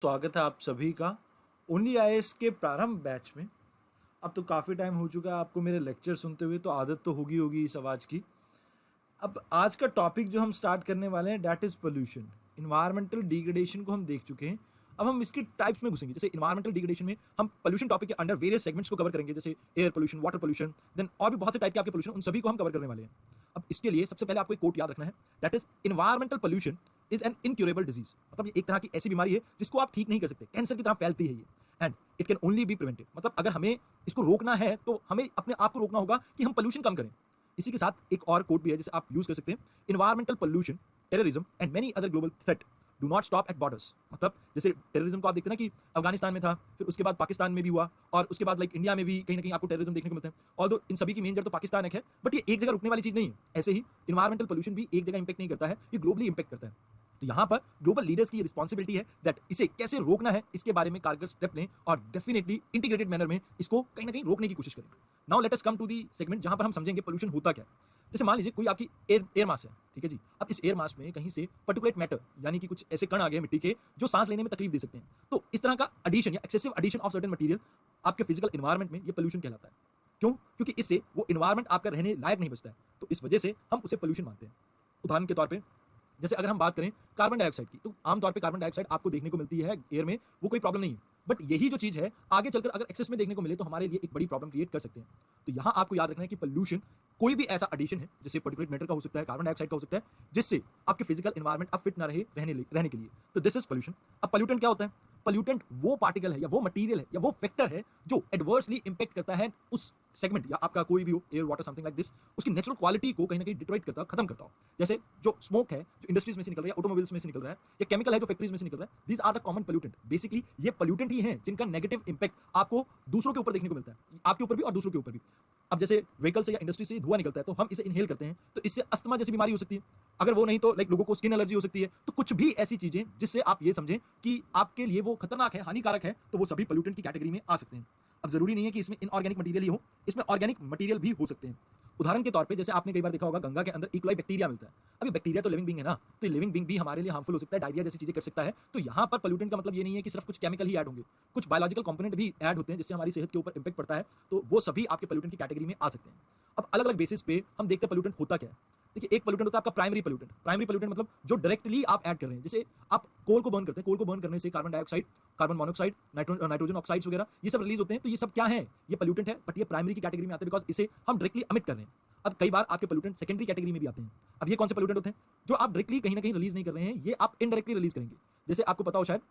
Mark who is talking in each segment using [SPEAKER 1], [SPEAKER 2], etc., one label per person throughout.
[SPEAKER 1] स्वागत है आप सभी का ओनली आईएएस के प्रारंभ बैच में। अब तो काफ़ी टाइम हो चुका है आपको मेरे लेक्चर सुनते हुए, तो आदत तो होगी होगी इस आवाज़ की। अब आज का टॉपिक जो हम स्टार्ट करने वाले हैं that is pollution. Environmental degradation को हम देख चुके हैं। अब हम इसके टाइप्स में घुसेंगे। जैसे इन्वायरमेंटल डिग्रेडेशन में हम पोल्यूशन टॉपिक के अंडर वेरियस सेगमेंट्स को कवर करेंगे, जैसे air pollution, water pollution, then और भी बहुत से टाइप के आपके पोल्यूशन, उन सभी को हम कवर करने वाले हैं। अब इसके लिए सबसे पहले आपको एक कोट याद रखना है, that is environmental pollution is an incurable disease. मतलब ये एक तरह की ऐसी बीमारी है जिसको आप ठीक नहीं कर सकते, कैंसर की तरह फैलती है ये, and it can only be prevented. मतलब अगर हमें इसको रोकना है तो हमें अपने आप को रोकना होगा कि हम पोल्यूशन कम करें। इसी के साथ एक और कोट भी है जिसे आप यूज कर सकते हैं, environmental pollution, terrorism and many other global threat do not stop at borders. मतलब जैसे टेररिज्म को आप देखते हैं ना कि अफगानिस्तान में था, फिर उसके बाद पाकिस्तान में भी हुआ, और उसके बाद लाइक इंडिया में भी कहीं ना कहीं आपको टेररिज्म देखने को मिलता है। ऑल्दो इन सभी की मेन जड़ तो पाकिस्तान एक है, बट ये एक जगह रुकने वाली चीज नहीं है। ऐसे ही इन्वायरमेंटल पोल्यूशन भी एक जगह इंपैक्ट नहीं करता है, ये ग्लोबली इंपैक्ट करता है। तो यहाँ पर ग्लोबल लीडर्स की रिस्पॉन्सिबिलिटी है दैट इसे कैसे रोकना है, इसके बारे में कारगर स्टेप लें और डेफिनेटली इंटीग्रेटेड मैनर में इसको कहीं ना कहीं रोकने की कोशिश करें। Now let us come to the segment जहां पर हम समझेंगे पोल्यूशन होता क्या है। जैसे मान लीजिए कोई आपकी एयर मास है, ठीक है जी। अब इस एयर मास में कहीं से पर्टिकुलेट मैटर यानी कि कुछ ऐसे कण आ गए मिट्टी के जो सांस लेने में तकलीफ दे सकते हैं, तो इस तरह का एडिशन या excessive addition of certain material आपके फिजिकल एनवायरनमेंट में ये पोल्यूशन कहलाता है। क्यों? क्योंकि इससे वो एनवायरनमेंट आपका रहने लायक नहीं बचता है, तो इस वजह से हम उसे पोल्यूशन मानते हैं। उदाहरण के तौर पे जैसे अगर हम बात करें कार्बन डाइऑक्साइड की, तो आमतौर पे कार्बन डाइऑक्साइड आपको देखने को मिलती है एयर में, वो कोई प्रॉब्लम नहीं है। बट यही जो चीज़ है आगे चलकर अगर एक्सेस में देखने को मिले तो हमारे लिए एक बड़ी प्रॉब्लम क्रिएट कर सकते हैं। तो यहाँ आपको याद रखना है कि पोल्यूशन कोई भी ऐसा एडिशन है, जैसे पर्टिकुलेट मैटर का हो सकता है, कार्बन डाइऑक्साइड का हो सकता है, जिससे आपके फिजिकल एनवायरमेंट अब फिट ना रहे रहने के लिए। तो दिस इज पोल्यूशन। अब पोल्यूटेंट क्या होता है? पोल्यूटेंट वो पार्टिकल है या वो मटेरियल है या वो फैक्टर है जो एडवर्सली इंपैक्ट करता है उस सेगमेंट या आपका कोई भी हो, air, water, something like this, उसकी नेचुरल क्वालिटी को कहीं ना कहीं डिट्रॉइट करता है, खत्म करता हो। जैसे जो स्मोक है जो इंडस्ट्रीज में से निकल रहा है, ऑटोमोबाइल्स में से निकल रहा है, या केमिकल है जो फैक्ट्रीज में से निकल रहा है, these are the common pollutant. Basically ये पोल्यूटेंट ही हैं जिनका नेगेटिव इंपैक्ट आपको दूसरों के ऊपर देखने को मिलता है, आपके ऊपर भी और दूसरों के ऊपर भी। अब जैसे व्हीकल से या इंडस्ट्री से धुआं निकलता है तो हम इसे इनहेल करते हैं, तो इससे अस्थमा जैसी बीमारी हो सकती है। अगर वो नहीं तो लाइक लोगों को स्किन एलर्जी हो सकती है। तो कुछ भी ऐसी चीजें जिससे आप ये समझें कि आपके लिए वो खतरनाक है, हानिकारक है, तो वो सभी पोल्यूटेंट की कैटेगरी में आ सकते हैं। अब जरूरी नहीं है कि इसमें इनऑर्गेनिक मटेरियल ही हो, इसमें ऑर्गेनिक मटेरियल भी हो सकते हैं। उदाहरण के तौर पे जैसे आपने कई बार देखा होगा गंगा के अंदर इकोलाई बैक्टीरिया मिलता है। अभी बैक्टीरिया तो लिविंग बींग है ना, तो लिविंग बींग भी हमारे लिए हार्मफुल हो सकता है, डायरिया जैसी चीजें कर सकता है। तो यहाँ पर पोल्यूटेंट का मतलब ये नहीं है कि सिर्फ कुछ केमिकल ही ऐड होंगे, कुछ बायोलॉजिकल कंपोनेंट भी ऐड होते हैं जिससे हमारी सेहत के ऊपर इंपैक्ट पड़ता है, तो वो सभी आपके पोल्यूटेंट की कैटेगरी में आ सकते हैं। अब अलग अलग बेसिस पे हम देखते हैं पोल्यूटेंट होता क्या है। देखिए, एक पोल्यूटेंट होता है आपका प्राइमरी पोल्यूटेंट। प्राइमरी पोल्यूटेंट मतलब जो डायरेक्टली आप ऐड कर रहे हैं, जैसे आप कोल को बर्न करते हैं, कोल को बर्न करने से carbon dioxide, carbon monoxide, nitrogen oxides वगैरह ये सब रिलीज होते हैं। तो ये सब क्या है? ये पोल्यूटेंट है, बट ये प्राइमरी की कैटेगरी में आते हैं बिकॉज इसे हम डायरेक्टली अमिट कर रहे हैं। अब कई बार आपके पोल्यूटेंट सेकेंडरी कैटेगरी में भी आते हैं। अब ये कौन से पोल्यूटेंट होते हैं? जो आप डायरेक्टली कहीं ना कहीं रिलीज नहीं कर रहे हैं, ये आप इनडायरेक्टली रिलीज करेंगे। जैसे आपको पता हो, शायद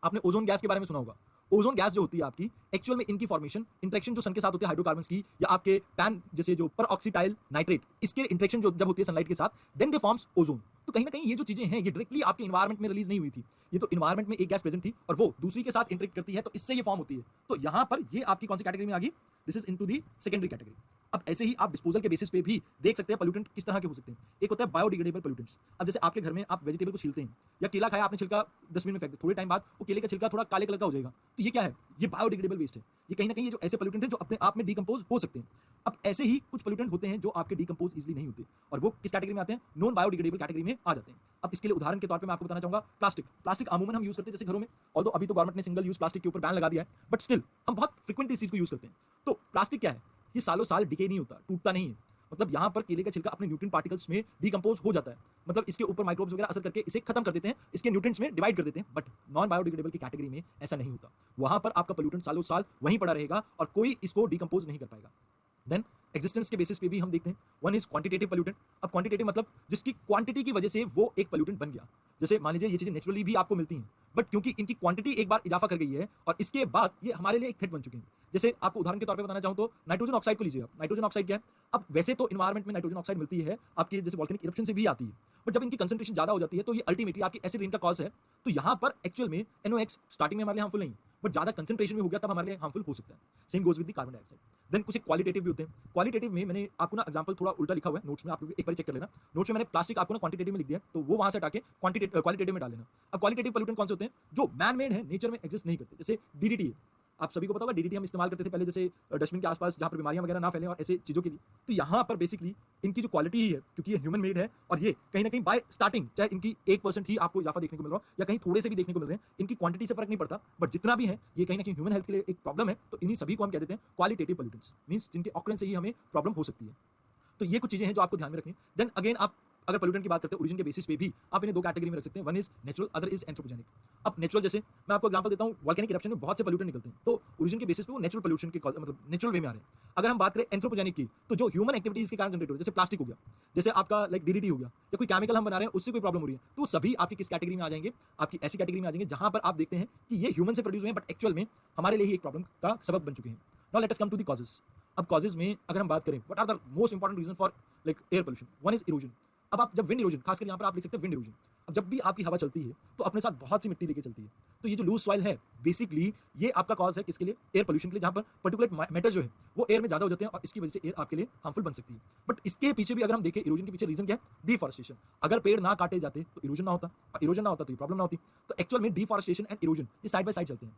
[SPEAKER 1] आपने ओजोन गैस के बारे में सुना होगा। ओजोन गैस जो होती है आपकी, एक्चुअल में इनकी फॉर्मेशन इंटरेक्शन जो सन के साथ होती है हाइड्रोकार्बन्स की, या आपके पैन जैसे जो पर ऑक्सीटाइल नाइट्रेट, इसके इंटरेक्शन जो जब होती है सनलाइट के साथ, देन दे फॉर्म्स ओजोन। तो कहीं ना कहीं ये जो चीजें हैं ये डायरेक्टली आपके इन्वायरमेंट में रिलीज नहीं हुई थी, ये तो इन्वायरमेंट में एक गैस प्रेजेंट थी और वो दूसरी के साथ इंटरेक्ट करती है, तो इससे ये फॉर्म होती है। तो यहां पर ये आपकी कौन सी कैटेगरी में आ गई? This is into the secondary category. अब ऐसे ही आप डिस्पोजल के बेसिस पे भी देख सकते हैं पोल्यूटेंट किस तरह के हो सकते हैं। एक होता है बायोडिग्रेडेबल पोल्यूटेंट्स। अब जैसे आपके घर में आप वेजिटेबल को छीलते हैं, या केला खाया आपने, छिलका डस्टबिन में फेंक दिया, थोड़े टाइम बाद वो केले का छिलका थोड़ा काले कलर का हो जाएगा, तो ये क्या है? ये बायोडिग्रेडेबल वेस्ट है। ये कहीं ना कहीं ये जो ऐसे पोल्यूटेंट हैं जो अपने आप में डिकम्पोज हो सकते हैं। अब ऐसे ही कुछ पोल्यूटेंट होते हैं जो आपके डिकम्पोज इजीली नहीं होते, और वो किस कैटेगरी में आते हैं? नॉन बायोडिग्रेडेबल कैटेगरी में आ जाते हैं। अब इसके लिए उदाहरण के तौर पे मैं आपको बताना चाहूंगा प्लास्टिक। प्लास्टिक अमूमन हम यूज करते हैं जैसे घरों में, ऑल्दो अभी तो गवर्नमेंट ने सिंगल यूज प्लास्टिक के ऊपर बैन लगा दिया है, बट स्टिल हम बहुत फ्रिक्वेंटली इस चीज को यूज करते हैं। तो प्लास्टिक क्या है? ये सालों साल डिके नहीं होता, टूटता नहीं है। मतलब यहाँ पर केले का छिलका अपने न्यूट्रिएंट पार्टिकल्स में डिकम्पोज हो जाता है, मतलब इसके ऊपर माइक्रोब्स वगैरह असर करके इसे खत्म कर देते हैं, इसके न्यूट्रिएंट्स में डिवाइड कर देते हैं। बट नॉन बायोडिग्रेडेबल की कैटेगरी में ऐसा नहीं होता, वहां पर आपका पोल्यूटेंट सालों साल वहीं पड़ा रहेगा और कोई इसको डिकम्पोज नहीं कर पाएगा। देन एक्जिस्टेंस के बेसिस पे भी हम देखते हैं, वन इज क्वांटिटेटिव पोल्यूटेंट। अब क्वांटिटेटिव मतलब जिसकी क्वांटिटी की वजह से वो एक पोल्यूटेंट बन गया। जैसे मान लीजिए ये चीजें नेचुरली भी आपको मिलती हैं, बट क्योंकि इनकी क्वांटिटी एक बार इजाफा कर गई है और इसके बाद ये हमारे लिए एक थ्रेट बन चुके हैं। जैसे आपको उदाहरण के तौर पे बताना चाहूं तो नाइट्रोजन ऑक्साइड को लीजिए आप। नाइट्रोजन ऑक्साइड क्या है? अब वैसे तो इन्वायरमेंट में नाइट्रोजन ऑक्साइड मिलती है आपके जैसे वोल्केनिक इरप्शन से भी आती है, बट जब इनकी कंसंट्रेशन ज्यादा हो जाती है तो ये अल्टीमेटली आपकी एसिड रेन का कॉज है। तो यहाँ पर एक्चुअल में NOx स्टार्टिंग में हमारे लिए हार्मफुल नहीं, बट ज्यादा कंसंट्रेशन में हो गया तब हमारे लिए हार्मफुल हो सकता है। Same goes with the carbon dioxide. Then कुछ क्वालिटेटिव भी होते हैं। क्वालिटेटिव में मैंने आपको ना एग्जांपल थोड़ा उल्टा लिखा हुआ है नोट्स में, आप एक बार चेक कर लेना। नोट्स में मैंने प्लास्टिक आपको ना क्वांटिटेटिव में लिख दिया है, तो वो वहां से हटा के क्वालिटेटिव में डाल लेना। अब क्वालिटेटिव पोल्यूटेंट कौन से होते हैं? जो मैन मेड है, नेचर में एग्जिस्ट नहीं करते, जैसे DDT है। आप सभी को पता होगा डीडीटी हम इस्तेमाल करते थे पहले, जैसे डस्टबिन के आसपास जहाँ पर बीमारियां वगैरह ना फैलें और ऐसे चीज़ों के लिए। तो यहाँ पर बेसिकली इनकी जो क्वालिटी ही है, क्योंकि ये ह्यूमन मेड है और ये कहीं ना कहीं बाय स्टार्टिंग चाहे इनकी 1% ही आपको इजाफा देखने को मिल रहा हो या कहीं थोड़े से भी देखने को मिल रहे हैं, इनकी क्वांटिटी से फर्क नहीं पड़ता, बट जितना भी है ये कहीं ना कहीं ह्यूमन हेल्थ के लिए एक प्रॉब्लम है। तो इन्हीं सभी को हम कह देते हैं क्वालिटेटिव पोल्यूटेंट्स, मीन्स जिनके ऑकरेंस से ही हमें प्रॉब्लम हो सकती है। तो ये कुछ चीज़ें हैं जो आपको ध्यान में रखनी है। देन अगेन आप अगर पोल्यूटेंट की बात करते हैं ओरिजिन के बेसिस पे भी आप इन्हें दो कैटेगरी में रख सकते हैं, one is natural, other is anthropogenic. अब नेचुरल जैसे मैं आपको एग्जांपल देता हूँ, वोल्केनिक इरप्शन में बहुत से पोल्यूटेंट निकलते हैं, तो ओरिजिन के बेसिस पे वो नेचुरल पोल्यूशन के मतलब नेचुरल वे में आ रहे हैं। अगर हम बात करें एंथ्रोपोजेनिक की, तो जो ह्यूमन एक्टिविटीज के कारण जनरेट हो रहे हैं, जैसे प्लास्टिक हो गया, जैसे आपका लाइक डीडीटी हो गया, या कोई केमिकल हम बना रहे हैं उससे कोई प्रॉब्लम हो रही है, तो सभी आपकी किस कैटेगरी में आ जाएंगे? आपकी ऐसी कैटेगरी में आ जाएंगे जहां पर आप देखते हैं कि ये ह्यूमन से प्रोड्यूस हुए हैं बट एक्चुअल में हमारे लिए ही एक प्रॉब्लम का सबब बन चुके हैं। Now let us come to the causes. अब कॉजेज में अगर हम बात करें, what are the most important reason for like air pollution? One is erosion. अब आप जब विंड इरोजन, खासकर यहाँ पर आप लिख सकते हैं विंड इरोजन। अब जब भी आपकी हवा चलती है तो अपने साथ बहुत सी मिट्टी लेके चलती है, तो ये जो लूज सॉइल है बेसिकली ये आपका कॉज है किसके लिए? एयर पोल्यूशन के लिए, जहाँ पर पर्टिकुलर मैटर जो है वो एयर में ज्यादा हो जाते हैं और इसकी वजह से एयर आपके लिए हार्मफुल बन सकती है। बट इसके पीछे भी अगर हम देखें, इरोजन के पीछे रीजन क्या है? डिफॉरेस्टेशन। अगर पेड़ ना काटे जाते तो इरोजन ना होता, और इरोजन ना होता तो ये प्रॉब्लम ना होती। तो एक्चुअल में डिफॉरेस्टेशन एंड इरोजन ये साइड बाय साइड चलते हैं।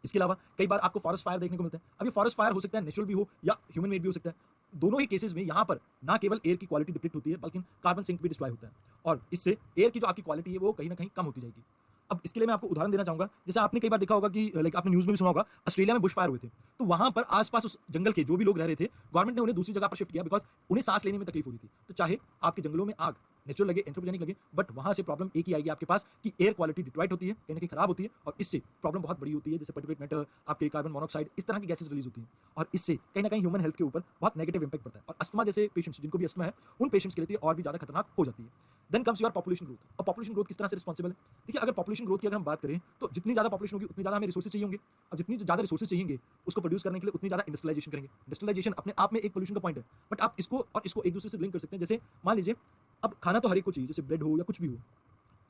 [SPEAKER 1] इसके अलावा कई बार आपको फॉरेस्ट फायर देखने को मिलता है। अब ये फॉरेस्ट फायर हो सकता है नेचुरल भी हो या ह्यूमन मेड भी हो सकता है। दोनों ही केसेस में यहाँ पर ना केवल एयर की क्वालिटी डिप्लीट होती है बल्कि कार्बन सिंक भी डिस्ट्रॉय होता है, और इससे एयर की जो आपकी क्वालिटी है वो कहीं ना कहीं कम होती जाएगी। अब इसके लिए मैं आपको उदाहरण देना चाहूंगा, जैसे आपने कई बार देखा होगा कि लाइक आपने न्यूज़ में भी सुना होगा, ऑस्ट्रेलिया में बुश फायर हुए थे, तो वहां पर आसपास उस जंगल के जो भी लोग रह रहे थे, गवर्नमेंट ने उन्हें दूसरी जगह पर शिफ्ट किया बिकॉज उन्हें सांस लेने में तकलीफ हो रही थी। तो चाहे आपके जंगलों में आग नेचुरल लगे, एंथ्रोपोजेनिक लगे, बट वहां से प्रॉब्लम एक ही आएगी आपके पास कि एयर क्वालिटी डिट्रॉइट होती है, कहीं ना कहीं खराब होती है, और इससे प्रॉब्लम बहुत बड़ी होती है, जैसे पर्टिकुलेट मैटर, आपके कार्बन मोनोऑक्साइड, इस तरह की गैसेज रिलीज होती हैं, और इससे कहीं ना कहीं ह्यूमन हेल्थ के ऊपर बहुत नेगेटिव इंपैक्ट पड़ता है। और अस्थमा जैसे पेशेंट्स जिनको भी अस्थमा है, उन पेशेंट्स के लिए और भी ज्यादा खतरनाक हो जाती है। Then comes your population growth. अब पॉपुलेशन ग्रोथ किस तरह से रिस्पॉन्सिबल है? देखिए, अगर पॉपुलेशन ग्रोथ की अगर हम बात करें तो जितनी ज्यादा पॉपुलेशन होगी उतनी ज्यादा हमें रिसोर्सेज चाहिए होंगे। अब जितनी ज्यादा रिसोर्सेज चाहिए उसको प्रोड्यूस करने के लिए उतनी ज्यादा इंडस्ट्रियलाइजेशन करेंगे। इंडस्ट्रियलाइजेशन अपने आप में एक पोल्यूशन का पॉइंट है, बट आप इसको और इसको एक दूसरे से लिंक कर सकते हैं। जैसे मान लीजिए, अब खाना तो हर एक को चाहिए, जैसे ब्रेड हो या कुछ भी हो,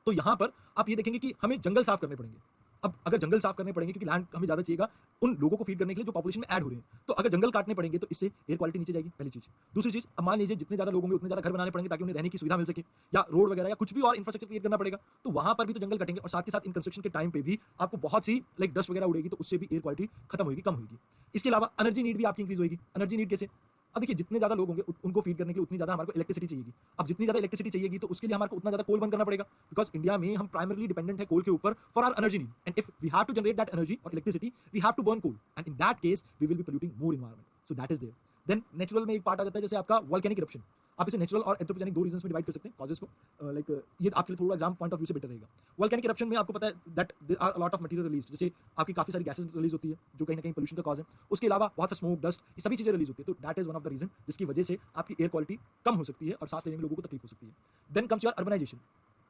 [SPEAKER 1] तो यहाँ पर आप ये देखेंगे कि हमें जंगल साफ करने पड़ेंगे। अब अगर जंगल साफ करने पड़ेंगे क्योंकि लैंड हमें ज़्यादा चाहिएगा उन लोगों को फीड करने के लिए जो पॉपुलेशन में ऐड हो रहे हैं, तो अगर जंगल काटने पड़ेंगे तो इससे एयर क्वालिटी नीचे जाएगी, पहली चीज़। दूसरी चीज़, अब मान लीजिए जितने ज़्यादा लोग होंगे उतने ज़्यादा घर बनाने पड़ेंगे ताकि उन्हें रहने की सुविधा मिल सके, या रोड वगैरह या कुछ भी और इंफ्रास्ट्रक्चर क्रिएट करना पड़ेगा, तो वहाँ पर भी तो जंगल कटेंगे, और साथ के साथ इन कंस्ट्रक्शन के टाइम पे भी आपको बहुत सी लाइक डस्ट वगैरह उड़ेगी, तो उससे भी एयर क्वालिटी खत्म होगी, कम होगी। इसके अलावा एनर्जी नीड भी आपकी इंक्रीज होगी। एनर्जी नीड कैसे? अब देखिए, जितने ज़्यादा लोग होंगे उनको फीड करने के लिए उतनी ज़्यादा हमारे को इलेक्ट्रिसिटी चाहिएगी। अब जितनी ज़्यादा इलेक्ट्रिसिटी चाहिएगी तो उसके लिए हमारे को उतना ज़्यादा कोल बंद करना पड़ेगा, बिकॉज इंडिया में हम प्राइमरली डिपेंडेंट है कोल के ऊपर for our energy need, and if we have to generate that energy और electricity we have to burn coal, and in that case we will be polluting more environment, so that is there. Then natural में एक part आ जाता है, जैसे आपका volcanic eruption. आप इसे natural और एंथ्रोपोजेनिक दो रीजंस में डिवाइड कर सकते हैं कॉजेस को, लाइक ये आपके लिए थोड़ा एग्जाम पॉइंट ऑफ व्यू से बेटर रहेगा। वोल्केनिक इरप्शन में आपको पता है that there are a lot of material release, जैसे आपकी काफी सारी गैसेज रिलीज होती है जो कहीं ना कहीं पोल्यूशन का कॉज है। उसके अलावा बहुत सा स्मोक, डस्ट, ये सभी चीजें रिलीज होती है, तो that is one of the reason जिसकी वजह से आपकी एयर क्वालिटी कम हो सकती है और सांस लेने में लोगों को तकलीफ हो सकती है। Then comes your urbanisation.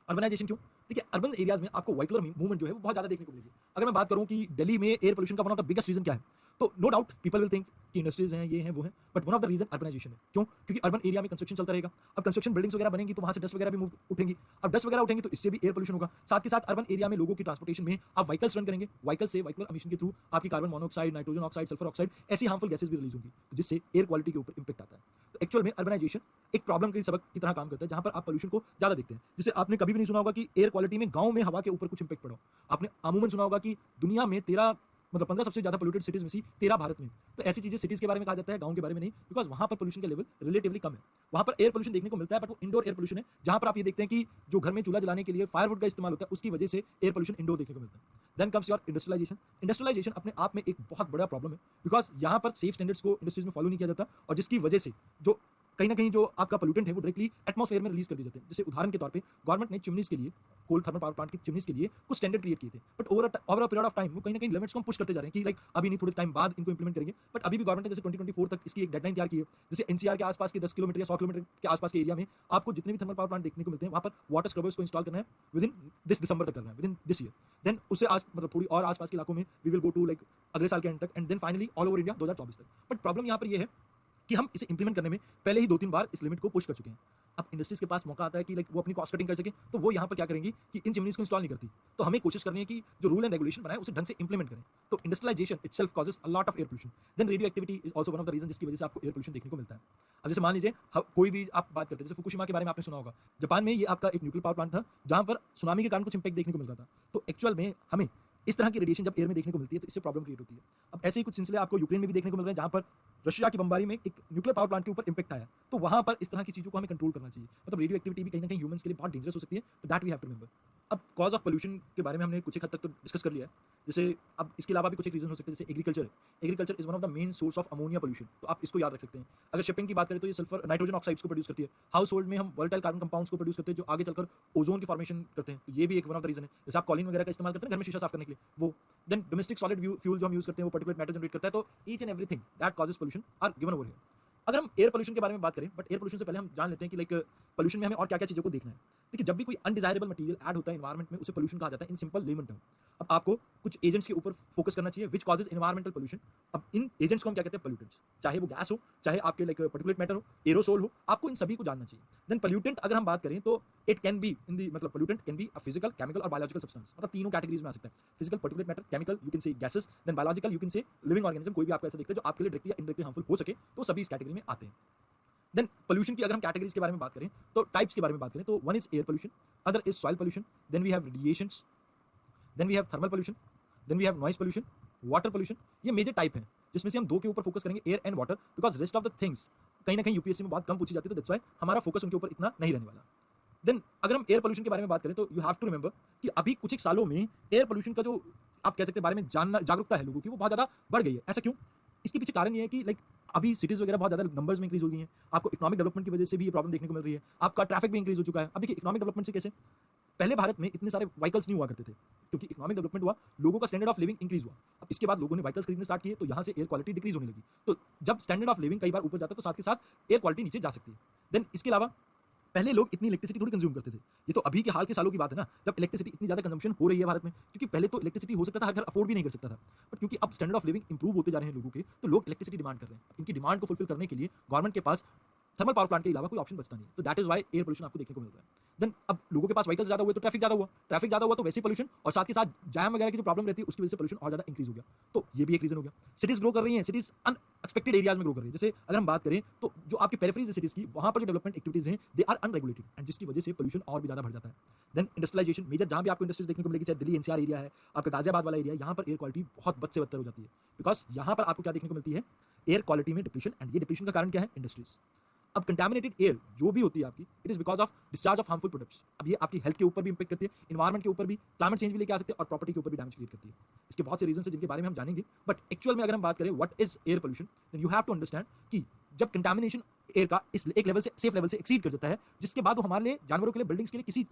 [SPEAKER 1] Urbanisation क्यों? देखिए, अर्बन एरियाज में आपको व्हाइट कलर मूवमेंट जो है वो बहुत ज़्यादा देखने को मिलेगी। अगर मैं बात करूं कि दिल्ली में एयर पोल्यूशन का one of the biggest reason क्या है, तो no doubt people will think कि इंडस्ट्रीज हैं, ये हैं, वो हैं, but one of the reason urbanisation है। क्यों? क्योंकि अर्बन एरिया में कंस्ट्रक्शन चलता रहेगा। अब कंस्ट्रक्शन बिल्डिंग्स वगैरह बनेंगी तो वहाँ से डस्ट वगैरह भी मूव उठेंगी। अब डस्ट वगैरह उठेंगी तो इससे भी एयर पोल्यूशन होगा। साथ के साथ अर्बन एरिया में लोगों की ट्रांसपोर्टेशन में आप व्हीकल्स रन करेंगे, व्हीकल से व्हीकल एमिशन के थ्रू आपकी carbon monoxide, nitrogen oxide, sulphur oxide, ऐसी हार्मफुल गैसेज भी रिलीज होंगी, तो जिससे एयर क्वालिटी के ऊपर इंपैक्ट आता है। तो एक्चुअल में अर्बनाइजेशन एक प्रॉब्लम के सबक की तरह काम करता है, जहाँ पर आप पोल्यूशन को ज़्यादा देखते हैं। जैसे आपने कभी भी नहीं सुना होगा कि एयर क्वालिटी में गाँव में हवा के ऊपर कुछ इंपैक्ट पड़ा। आपने अमूमन सुना होगा कि दुनिया में 15 सबसे ज्यादा पोल्यूटेड सिटीज में से 13 भारत में। तो ऐसी चीजें सिटीज के बारे में कहा जाता है, गांव के बारे में नहीं, बिकॉज वहां पर पोल्यूशन का लेवल रिलेटिवली कम है। वहां पर एयर पोल्यूशन देखने को मिलता है, बट वो इंडोर एयर पोल्यूशन है, जहां पर आप ये देखते हैं कि जो घर में चूल्हा जलाने के लिए फायरवुड का इस्तेमाल होता है उसकी वजह से एयर पोल्यूशन इंडोर देखने को मिलता है। Then comes your industrialisation. Industrialisation अपने आप में एक बहुत बड़ा प्रॉब्लम है, बिकॉज यहाँ पर सेफ स्टैंडर्ड्स को इंडस्ट्रीज में फॉलो नहीं किया जाता, और जिसकी वजह से जो कहीं ना कहीं जो आपका पोल्यूटेंट है वो डायरेक्टली एटमॉस्फेयर में रिलीज कर दिए जाते हैं। जैसे उदाहरण के तौर पे गवर्नमेंट ने चिमनीज के लिए, कोल थर्मल पावर प्लांट की चिमनीज के लिए कुछ स्टैंडर्ड क्रिएट किए थे, but over a period of time वो कहीं ना कहीं लिमिट्स को हम पुश करते जा रहे हैं कि लाइक अभी नहीं, थोड़े टाइम बाद इनको इंप्लीमेंट करेंगे। बट अभी भी गवर्नमेंट ने जैसे 2024 तक इसकी एक डेडलाइन तैयार की है। जैसे एनसीआर के आसपास के 10 किलोमीटर या 100 किलोमीटर के आसपास के एरिया में आपको जितने भी थर्मल पावर प्लांट देखने को मिलते हैं वहाँ पर वाटर स्क्रबर्स को इंस्टॉल करना है विद इन दिस दिसंबर तक करना है, within this year. Then उससे मतलब थोड़ी और आसपास के इलाकों में we will go to like अगले साल के एंड तक, and then finally all over India 2024 तक। बट प्रॉब्लम यहाँ पर ये है कि हम इसे इंप्लीमेंट करने में पहले ही 2-3 बार इस लिमिट को पुश कर चुके हैं। अब इंडस्ट्रीज के पास मौका आता है कि लाइक वो अपनी कॉस्ट कटिंग कर सके, तो वो यहाँ पर क्या करेंगी कि इन चिमनीज को इंस्टॉल नहीं करती। तो हमें कोशिश करनी है कि जो रूल एंड रेगुलेशन बनाए उसे ढंग से इंप्लीमेंट करें। तो industrialisation itself causes a lot of air pollution. Then radioactivity is also one of the reason जिसकी वजह से आपको एयर पोल्यूशन देखने को मिलता है। अब जैसे मान लीजिए कोई भी आप बात करते हैं, जैसे फुकुशिमा के बारे में आपने सुना होगा, जापान में ये आपका एक न्यूक्लियर पावर प्लांट था जहाँ पर सुनामी के कारण कुछ इंपैक्ट देखने को मिल रहा था। तो एक्चुअल में हमें इस तरह की रेडिएशन जब एयर में देखने को मिलती है तो इससे प्रॉब्लम क्रिएट होती है। अब ऐसे ही कुछ सिलसिले आपको यूक्रेन में भी देखने को मिल रहे हैं, जहाँ पर रशिया की बमबारी में एक न्यूक्लियर पावर प्लांट के ऊपर इंपैक्ट आया, तो वहाँ पर इस तरह की चीज़ों को हमें कंट्रोल करना चाहिए। मतलब रेडियो एक्टिविटी भी कहीं ना कहीं ह्यूमंस के लिए बहुत डेंजरस हो सकती है, तो that we have to remember. अब कॉज ऑफ पोल्यूशन के बारे में हमने कुछ एक हद तक तो डिस्कस कर लिया है। जैसे अब इसके अलावा भी कुछ एक रीजन हो सकते हैं, जैसे एग्रीकल्चर है। Agriculture is one of the main source of ammonia pollution, तो आप इसको याद रख सकते हैं। अगर शिपिंग की बात करें तो ये सल्फर नाइट्रोजन ऑक्साइड्स को प्रोड्यूस करती है। हाउस होल्ड में हम वोलेटाइल कार्बन कंपाउंड्स को प्रोड्यूस करते हैं, जो आगे चलकर ओजोन की फॉर्मेशन करते हैं, तो ये भी एक वन ऑफ द रीजन है। जैसे आप कॉलिन वगैरह का इस्तेमाल करते हैं घर में शीशा साफ करने के लिए, वो देन डोमेस्टिक सॉलिड फ्यूल जो हम यूज करते हैं वो पर्टिकुलर मैटर जनरेट करता है, तो each and everything that causes pollution are given over here. अगर हम एयर पोल्यूशन के बारे में बात करें, बट एयर पोल्यूशन से पहले हम जान लेते हैं कि लाइक पोल्यूशन में हमें और क्या क्या चीज़ों को देखना है। देखिए, जब भी कोई अनडिजायरेबल मटीरियल ऐड होता है एनवायरमेंट में, उसे पोल्यूशन कहा जाता है इन सिंपल लेमन टर्म। अब आपको कुछ एजेंट्स के ऊपर फोकस करना चाहिए विच कॉजेज एनवायरमेंटल पोल्यूशन। अब इन एजेंट्स को हम क्या कहते हैं? पोल्यूटेंट्स। चाहे वो गैस हो, चाहे आपके लाइक पर्टिकुलेट मैटर हो, एरोसोल हो, आपको इन सभी को जानना चाहिए। देन पोल्यूटेंट अगर हम बात करें तो it can be in the, मतलब pollutant can be a physical, chemical और बायोलॉजिकल सब्सटेंस, मतलब तीनों कैटेगरीज में आ सकता है। Physical particulate matter, chemical you can say gases, then biological you can say living organism, कोई भी आपको ऐसा दिखता है जो आपके लिए डायरेक्टली या इनडायरेक्टली हार्मफुल हो सके, तो सभी इस कैटेगरी में आते हैं। देन पोल्यूशन की अगर हम कैटेगरीज के बारे में बात करें तो टाइप्स के बारे में बात करें तो one is air pollution, other is soil pollution, then we have radiations, then we have thermal pollution, then we have noise pollution, water pollution. ये मेजर टाइप हैं, जिसमें से हम दो के ऊपर फोकस करेंगे, air and water, because rest of the things कहीं ना कहीं यूपीएससी में बहुत कम पूछी जाती है, तो दैट्स व्हाई हमारा फोकस उनके ऊपर इतना नहीं रहने वाला। देन अगर हम एयर पोल्यूशन के बारे में बात करें तो यू हैव टू रिमेंबर कि अभी कुछ एक सालों में एयर पोल्यूशन का जो आप कह सकते हैं बारे में जानना, जागरूकता है लोगों की, वो बहुत ज़्यादा बढ़ गई है। ऐसा क्यों? इसके पीछे कारण ये है कि लाइक अभी सिटीज़ वगैरह बहुत ज़्यादा नंबर्स में इंक्रीज हो गई हैं। आपको इकोनॉमिक डेवलपमेंट की वजह से भी ये प्रॉब्लम देखने को मिल रही है। आपका ट्रैफिक भी इंक्रीज हो चुका है। अब देखिए, इकोनॉमिक डेवलपमेंट से कैसे, पहले भारत में इतने सारे व्हीकल्स नहीं हुआ करते थे, क्योंकि इकोनॉमिक डेवलपमेंट हुआ, लोगों का स्टैंडर्ड ऑफ लिविंग इंक्रीज हुआ। अब इसके बाद लोगों ने व्हीकल्स खरीदने स्टार्ट किए, तो यहाँ से एयर क्वालिटी डिक्रीज होने लगी। तो जब स्टैंडर्ड ऑफ लिविंग कई बार ऊपर जाता है, तो साथ के साथ एयर क्वालिटी नीचे जा सकती है। देन इसके अलावा पहले लोग इतनी इलेक्ट्रिसिटी थोड़ी कंज्यूम करते थे। ये तो अभी के हाल के सालों की बात है ना, जब इलेक्ट्रिसिटी इतनी ज़्यादा कंजम्पशन हो रही है भारत में, क्योंकि पहले तो इलेक्ट्रिसिटी हो सकता था, हर घर अफोर्ड भी नहीं कर सकता था। बट क्योंकि अब स्टैंडर्ड ऑफ लिविंग इंप्रूव होते जा रहे हैं लोगों के, तो लोग इलेक्ट्रिसिटी डिमांड कर रहे हैं। इनकी डिमांड को फुलफिल करने के लिए गवर्नमेंट के पास थर्मल पावर प्लांट के अलावा कोई ऑप्शन बचता नहीं है, तो that is why air pollution आपको देखने को मिल रहा है। देन अब लोगों के पास व्हीकल्स ज़्यादा हुए तो ट्रैफिक ज़्यादा हुआ तो वैसे पोल्यूशन, और साथ के साथ जैम वगैरह की जो प्रॉब्लम रहती है उसकी वजह से पोल्यूशन और ज़्यादा इंक्रीज हो गया। तो ये भी एक रीजन हो गया। सिटीज़ ग्रो कर रही हैं, सिटीज़ अनएक्सपेक्टेड एरियाज में ग्रो कर रही है। जैसे अगर हम बात करें तो जो आपकी पेरिफेरीज है सिटीज़ की, वहाँ पर जो डेवलपमेंट एक्टिविटीज़ हैं दे आर अनरेगुलेटेड, एंड जिसकी वजह से पोल्यूशन और भी ज़्यादा बढ़ जाता है। देन इंडस्ट्रियलाइजेशन मेजर, जहाँ भी आपको इंडस्ट्रीज देखने को मिलेगी, चाहे दिल्ली एनसीआर एरिया है, आपका गाजियाबाद वाला एरिया, यहाँ पर एयर क्वालिटी बहुत बद से बदतर हो जाती है, बिकॉज यहाँ पर आपको क्या देखने को मिलती है? एयर क्वालिटी में डिप्रेशन, एंड ये डिप्रेशन का कारण क्या है? इंडस्ट्रीज। अब कंटामिनेटेड एयर जो भी होती है आपकी, it is because of discharge of harmful products. अब ये आपकी हेल्थ के ऊपर भी इंपैक्ट करती है, इन्वायरमेंट के ऊपर भी, क्लाइमेट चेंज भी लेके आ सकते हैं, और प्रॉपर्टी के ऊपर भी डैमेज क्रिएट करती है। इसके बहुत से रीजन है जिनके बारे में हम जानेंगे, बट एक्चुअल में अगर हम बात करें what is air pollution, then you have to understand कि जब कंटामिनेशन एयर का इस एक लेवल से, सेफ लेवल से एक्सीड कर जाता है, जिसके बाद वो हमारे लिए, जानवरों के लिए, बिल्डिंग्स के लिए,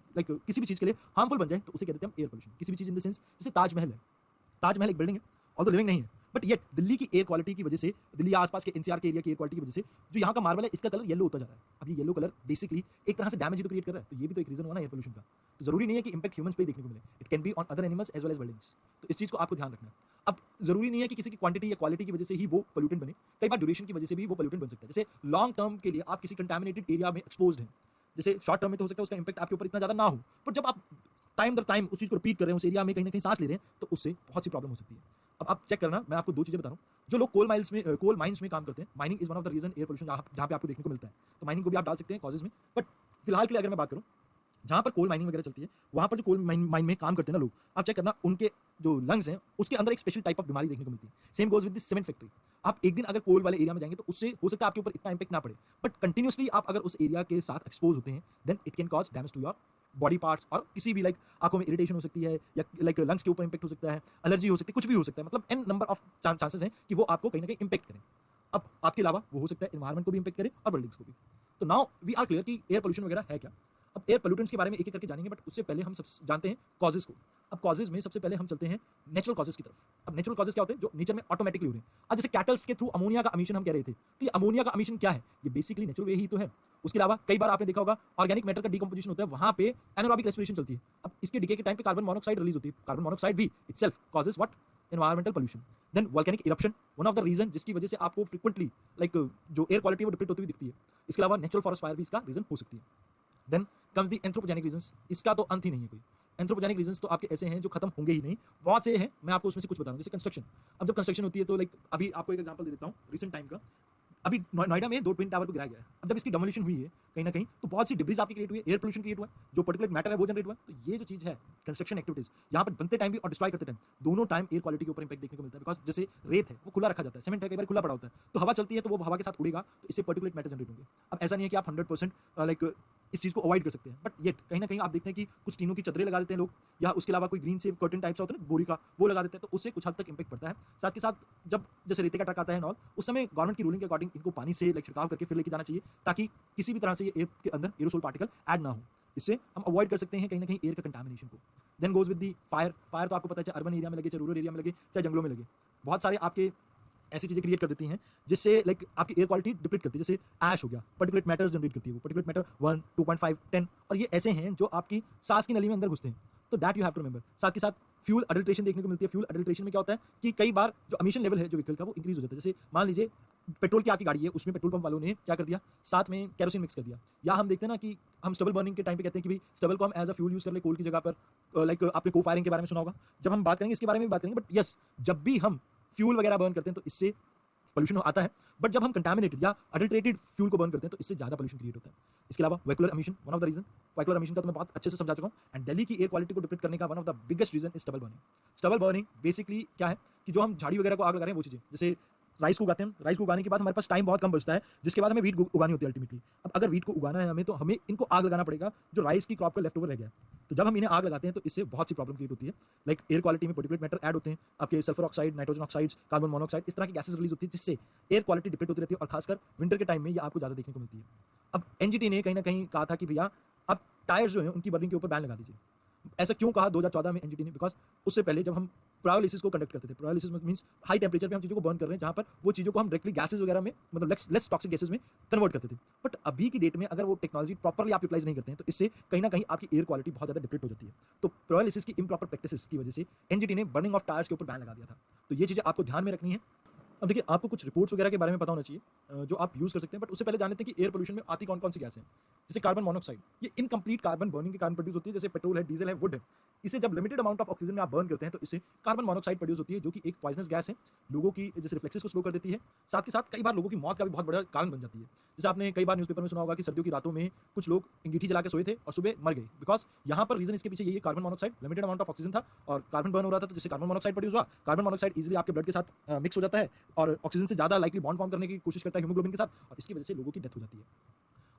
[SPEAKER 1] किसी भी चीज़ के लिए हार्मफुल बन जाए, तो उसे कहते हैं हम एयर पोल्यूशन। किसी भी चीज़ इन द सेंस, जैसे ताजमहल है, ताजमहल एक बिल्डिंग है, ऑल्दो लिविंग नहीं है, बट येट दिल्ली की एयर क्वालिटी की वजह से, दिल्ली आसपास के एनसीआर के एरिया की एयर क्वालिटी की वजह से, जो यहाँ का मार्बल है इसका कलर येलो होता जा रहा है। अब ये येलो कलर बेसिकली एक तरह से डैमेज तो क्रिएट कर रहा है, तो ये भी तो एक रीजन हुआ ना एयर पोल्यूशन का। तो जरूरी नहीं है कि इंपैक्ट ह्यूमंस पे ही देखने को मिले, it can be on other animals as well as buildings. तो इस चीज़ को आपको ध्यान रखना है। अब जरूरी नहीं है कि किसी की क्वांटिटी या क्वालिटी की वजह से ही वो पोल्यूटेंट बने, कई बार ड्यूरेशन की वजह से भी वो पोल्यूटेंट बन सकता है। जैसे लॉन्ग टर्म के लिए आप किसी कंटामिनेटेड एरिया में एक्सपोज्ड हैं, जैसे शॉर्ट टर्म में तो हो सकता है उसका इंपैक्ट आपके ऊपर इतना ज़्यादा ना हो, बट जब आप टाइम दर टाइम उस चीज़ को रिपीट कर रहे हैं, उस एरिया में कहीं ना कहीं सांस ले रहे हैं, तो उससे बहुत सी प्रॉब्लम हो सकती है। अब आप चेक करना, मैं आपको दो चीज़ें बता रहा हूँ। जो लोग कोल माइंस में काम करते हैं, mining is one of the reason air pollution जहाँ पे आपको देखने को मिलता है, तो माइनिंग को भी आप डाल सकते हैं कॉजेज में। बट फिलहाल के लिए अगर मैं बात करूँ, जहाँ पर कोल माइनिंग वगैरह चलती है, वहाँ पर जो कोल माइन में काम करते हैं ना लोग, आप चेक करना उनके जो लंग्स हैं उसके अंदर एक स्पेशल टाइप ऑफ बीमारी देखने को मिलती है। Same goes with the cement factory. आप एक दिन अगर कोल वाले एरिया में जाएंगे तो उससे हो सकता है आपके ऊपर इतना इंपैक्ट ना पड़े, बट कंटिन्यूसली आप अगर उस एरिया के साथ एक्सपोज होते हैं, then it can cause damage to your body parts, और किसी भी लाइक आंखों में इरिटेशन हो सकती है, या लाइक लंग्स के ऊपर इंपैक्ट हो सकता है, एलर्जी हो सकती है, कुछ भी हो सकता है। मतलब एन नंबर ऑफ चांसेस हैं कि वो आपको कहीं ना कहीं इंपैक्ट करें। अब आपके अलावा वो हो सकता है एनवायरमेंट को भी इंपैक्ट करे और बिल्डिंग्स को भी। तो नाउ वी आर क्लियर कि एयर पोल्यूशन वगैरह है क्या। अब एयर पोल्यूटेंट्स के बारे में एक एक करके जानेंगे, बट उससे पहले हम सब जानते हैं कॉजेज को। अब कॉजेज में सबसे पहले हम चलते हैं नेचुरल कॉजेज की तरफ। अब नेचुरल कॉजेज क्या होते हैं? जो नेचर में ऑटोमेटिकली हो रहे हैं। अब जैसे कैटल्स के थ्रू अमोनिया का अमीशन हम कह रहे थे, तो ये अमोनिया का अमीशन क्या है? ये बेसिकली नेचुरल वे ही तो है। उसके अलावा कई बार आपने देखा होगा ऑर्गेनिक मैटर का डिकम्पोजिशन होता है, वहाँ पे एनारोबिक रेस्पिरेशन चलती है। अब इसके डिके के टाइम पे कार्बन मोनोऑक्साइड रिलीज होती है। कार्बन मोनोऑक्साइड भी itself causes what? Environmental pollution. Then volcanic eruption, one of the reason जिसकी वजह से आपको फ्रिक्वेंटली लाइक जो एयर क्वालिटी है वो डिप्लीट होती हुई दिखती है। इसके अलावा नेचुरल फॉरेस्ट फायर भी इसका रीजन हो सकती है। Then comes the anthropogenic reasons, इसका तो अंत ही नहीं है कोई। एंथ्रोपोजेनिक रीजंस तो आपके ऐसे हैं जो खत्म होंगे ही नहीं, बहुत से हैं। मैं आपको उसमें से कुछ बता रहा हूँ। जैसे कंस्ट्रक्शन, अब जब कंस्ट्रक्शन होती है तो लाइक अभी आपको एक एग्जांपल दे देता हूँ रिसेंट टाइम का। अभी नोएडा में 2 ट्विन टावर को गिराया गया है। अब जब इसकी डिमोलिशन हुई है कहीं न कहीं, तो बहुत सी डिब्रीज़ आपकी क्रिएट हुई है, एयर पोल्यूशन क्रिएट हुआ है, जो पार्टिकुलेट मैटर है वो जनरेट हुआ है। तो ये जो चीज़ है कंस्ट्रक्शन एक्टिविटीज़, यहाँ पर बनते टाइम भी और डिस्ट्रॉय करते टाइम, दोनों टाइम एयर क्वालिटी के ऊपर इम्पैक्ट देखने को मिलता है। बिकॉज़ जैसे रेत है वो खुला रखा जाता है, सीमेंट है कई बार खुला पड़ा होता है, तो हवा चलती है तो वो हवा के साथ उड़ेगा, तो इससे पार्टिकुलेट मैटर जनरेट होंगे। अब ऐसा नहीं है कि आप 100% लाइक इस चीज़ को अवॉइड कर सकते हैं, बट येट कहीं न कहीं आप देखते हैं कि कुछ टीनों की चद्दरें लगा देते हैं लोग, या उसके अलावा कोई ग्रीन से कर्टेन टाइप सा होता है ना बोरी का, वो लगा देते हैं, तो उससे कुछ हद तक इम्पैक्ट पड़ता है। साथ के साथ जब जैसे रेते का ट्रक आता है एंड ऑल, उस समय गवर्नमेंट की रूलिंग के अकॉर्डिंग इनको पानी से लाइक छिड़काव करके फिर लेके जाना चाहिए, ताकि किसी भी तरह से ये एयर के अंदर एरोसोल पार्टिकल ऐड ना हो। इससे हम अवॉइड कर सकते हैं कहीं न कहीं एयर का कंटामिनेशन को। Then goes with the fire. Fire तो आपको पता है चाहे अर्बन एरिया में लगे, चाहे रूरल एरिया में लगे, चाहे जंगलों में लगे। बहुत सारे आपके ऐसी चीज़ें क्रिएट कर देती हैं जिससे लाइक आपकी एयर क्वालिटी डिप्लीट करती है। जैसे ऐश हो गया, पार्टिकुलेट मैटर्स जनरेट करती है वो, पार्टिकुलेट मैटर 1, 2.5, 10, और ये ऐसे हैं जो आपकी सांस की नली में अंदर घुसते हैं। तो that you have to remember. साथ के साथ फ्यूल अडल्ट्रेशन देखने को मिलती है। फ्यूल अडल्ट्रेशन में क्या होता है कि कई बार जो एमिशन लेवल है जो व्हीकल का वो इंक्रीज हो जाता है। जैसे मान लीजिए पेट्रोल की आपकी गाड़ी है, उसमें पेट्रोल पंप वालों ने क्या कर दिया, साथ में केरोसिन मिक्स कर दिया। या हम देखते हैं ना कि हम स्टबल बर्निंग के टाइम पे कहते हैं कि भाई स्टबल को हम एज अ फ्यूल यूज़ कर ले कोल की जगह पर। लाइक आपने को फायरिंग के बारे में सुना होगा। जब हम बात करेंगे इसके बारे में भी बात करेंगे, बट यस, जब भी हम फ्यूल वगैरह बर्न करते हैं तो इससे पोल्यूशन आता है। बट जब हम कंटामिनेटेड या अडल्ट्रेटेड फ्यूल को बर्न करते हैं तो इससे ज़्यादा पोल्यूशन क्रिएट होता है। इसके अलावा vehicular emission, one of the reason. Vehicular emission का तो मैं बहुत अच्छे से समझा चुका हूँ। एंड दिल्ली की एयर क्वालिटी को डिप्लीट करने का one of the biggest reason is stubble burning. Stubble burning basically क्या है कि जो हम झाड़ी वगैरह को आग लगा रहे हैं वो चीज़ें, जैसे राइस को उगाते हैं, राइस को उगाने के बाद हमारे पास टाइम बहुत कम बचता है, जिसके बाद हमें वीट उगानी होती है अल्टीमेटली। अब अगर वीट को उगाना है हमें, तो हमें इनको आग लगाना पड़ेगा जो राइस की क्रॉप का लेफ्ट ओवर रह गया है। तो जब हम इन्हें आग लगाते हैं तो इससे बहुत सी प्रॉब्लम क्रिएट होती है। लाइक एयर क्वालिटी में पार्टिकुलेट मैटर ऐड होते हैं, आपके sulphur oxide, nitrogen oxides, carbon monoxide, इस तरह की गैसेस रिलीज होती है जिससे एयर क्वालिटी डिप्लीट होती रहती है, और खासकर विंटर के टाइम में ये आपको ज़्यादा देखने को मिलती है। अब एनजीटी ने कहीं न कहीं कहा था कि भैया आप टायर्स जो हैं उनकी बर्निंग के ऊपर बैन लगा दीजिए। ऐसा क्यों कहा 2014 में एनजीटी ने? बिकॉज़ उससे पहले जब हम प्रायोलिसिस को कंडक्ट करते थे, प्रायोलिसिस मीन्स हाई टेम्परेचर पे हम चीज़ों को बर्न कर रहे हैं, जहाँ पर वो चीज़ों को हम डायरेक्टली गैसेस वगैरह में, मतलब लेस टॉक्सिक गैसेस में कन्वर्ट करते थे। बट अभी की डेट में अगर वो टेक्नोलॉजी प्रॉपर्ली आप यूटिलाइज नहीं करते हैं तो इससे कहीं न कहीं आपकी एयर क्वालिटी बहुत ज़्यादा डिप्लीट हो जाती है। तो प्रायोलिसिस की इम्प्रॉपर प्रैक्टिसेस की वजह से एनजीटी ने बर्निंग ऑफ टायर्स के ऊपर बैन लगा दिया था। तो ये चीज़ें आपको ध्यान में रखनी है। अब देखिए, आपको कुछ रिपोर्ट्स वगैरह के बारे में पता होना चाहिए जो आप यूज़ कर सकते हैं, बट उससे पहले जान लेते हैं कि एयर पोल्यूशन में आती कौन-कौन सी गैसें हैं। जैसे कार्बन मोनोऑक्साइड, ये इनकम्प्लीट कार्बन बर्निंग के कारण प्रोड्यूस होती है, जैसे पेट्रोल है, डीजल है, वुड है। इसे जब लिमिटेड अमाउंट ऑफ ऑक्सीजन में आप बर्न करते हैं तो इससे कार्बन मोनोऑक्साइड प्रोड्यूस होती है, जो कि एक पॉइजनस गैस है, लोगों की जैसे रिफ्लेक्सेस को स्लो कर देती है। साथ के साथ कई बार लोगों की मौत का भी बहुत बड़ा कारण बन जाती है। जैसे आपने कई बार न्यूज़पेपर में सुना होगा कि सर्दियों की रातों में कुछ लोग अंगीठी जला के सोए थे और सुबह मर गए, बिकॉज़ यहाँ पर रीज़न इसके पीछे यही है, carbon monoxide, limited amount of oxygen था और कार्बन बर्न हो रहा था, तो जिससे कार्बन मोनोऑक्साइड प्रोड्यूस हुआ। कार्बन मोनोऑक्साइड ईज़िली आपके ब्लड के साथ मिक्स हो जाता है और ऑक्सीजन से ज़्यादा लाइकली बॉन्ड फॉर्म करने की कोशिश करता है हीमोग्लोबिन के साथ, और इसकी वजह से लोगों की डेथ हो जाती है।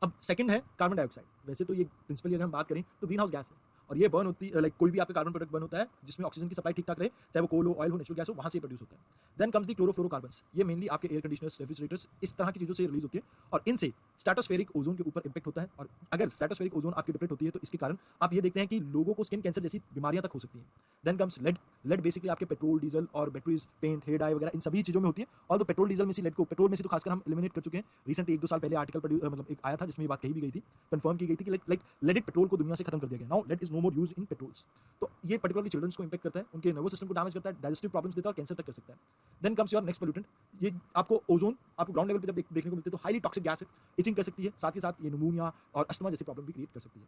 [SPEAKER 1] अब सेकंड है कार्बन डाइऑक्साइड। वैसे तो ये प्रिंसिपली अगर हम बात करें तो ग्रीन हाउस गैस है, और ये बर्न होती है, लाइक कोई भी आपका कार्बन प्रोडक्ट बर्न होता है जिसमें ऑक्सीजन की सप्लाई ठीक-ठाक रहे, चाहे वो कोल हो, ऑयल हो, नेचुरल गैस हो, वहाँ से प्रोड्यूस होता है। Then comes the chlorofluorocarbons. ये मेनली आपके एयर कंडीशनर्स, रेफ्रिजरेटर्स, इस तरह की चीज़ों से रिलीज होती है, और इनसे स्ट्रेटोस्फेरिक ओजोन के ऊपर इम्पैक्ट होता है। और अगर स्ट्रेटोस्फेरिक ओजोन आपकी डिप्लीट होती है तो इसके कारण आप ये देखते हैं कि लोगों को स्किन कैंसर जैसी बीमारियां तक हो सकती हैं। Then comes lead. Lead basically आपके पेट्रोल, डीजल और बैटरीज, पेंट, हेयर डाई वगैरह इन सभी चीज़ों में होती है। और तो पेट्रोल डीजल में से लेड को, पेट्रोल में से तो खासकर हम एलिमिनेट कर चुके हैं। रिसेंटली 1-2 साल पहले आर्टिकल मतलब एक आया था जिसमें ये बात कही भी गई थी, कंफर्म की गई थी कि लाइक लेडेड पेट्रोल को दुनिया से खत्म कर दिया गया। Now lead is no more use in petrols. तो ये पर्टिकुलरली चिल्ड्रंस को इंपैक्ट करता है, उनके नर्वस सिस्टम को डैमेज करता है, डाइजेस्टिव प्रॉब्लम्स देता है और कैंसर तक कर सकता है। Then comes your next pollutant. ये आपको ओजोन आपको ग्राउंड लेवल पे जब देखने को मिलते हैं तो हाईली टॉक्सिक गैस है, इचिंग कर सकती है, साथ ही साथ ये निमोनिया और अस्थमा जैसी प्रॉब्लम भी क्रिएट कर सकती है।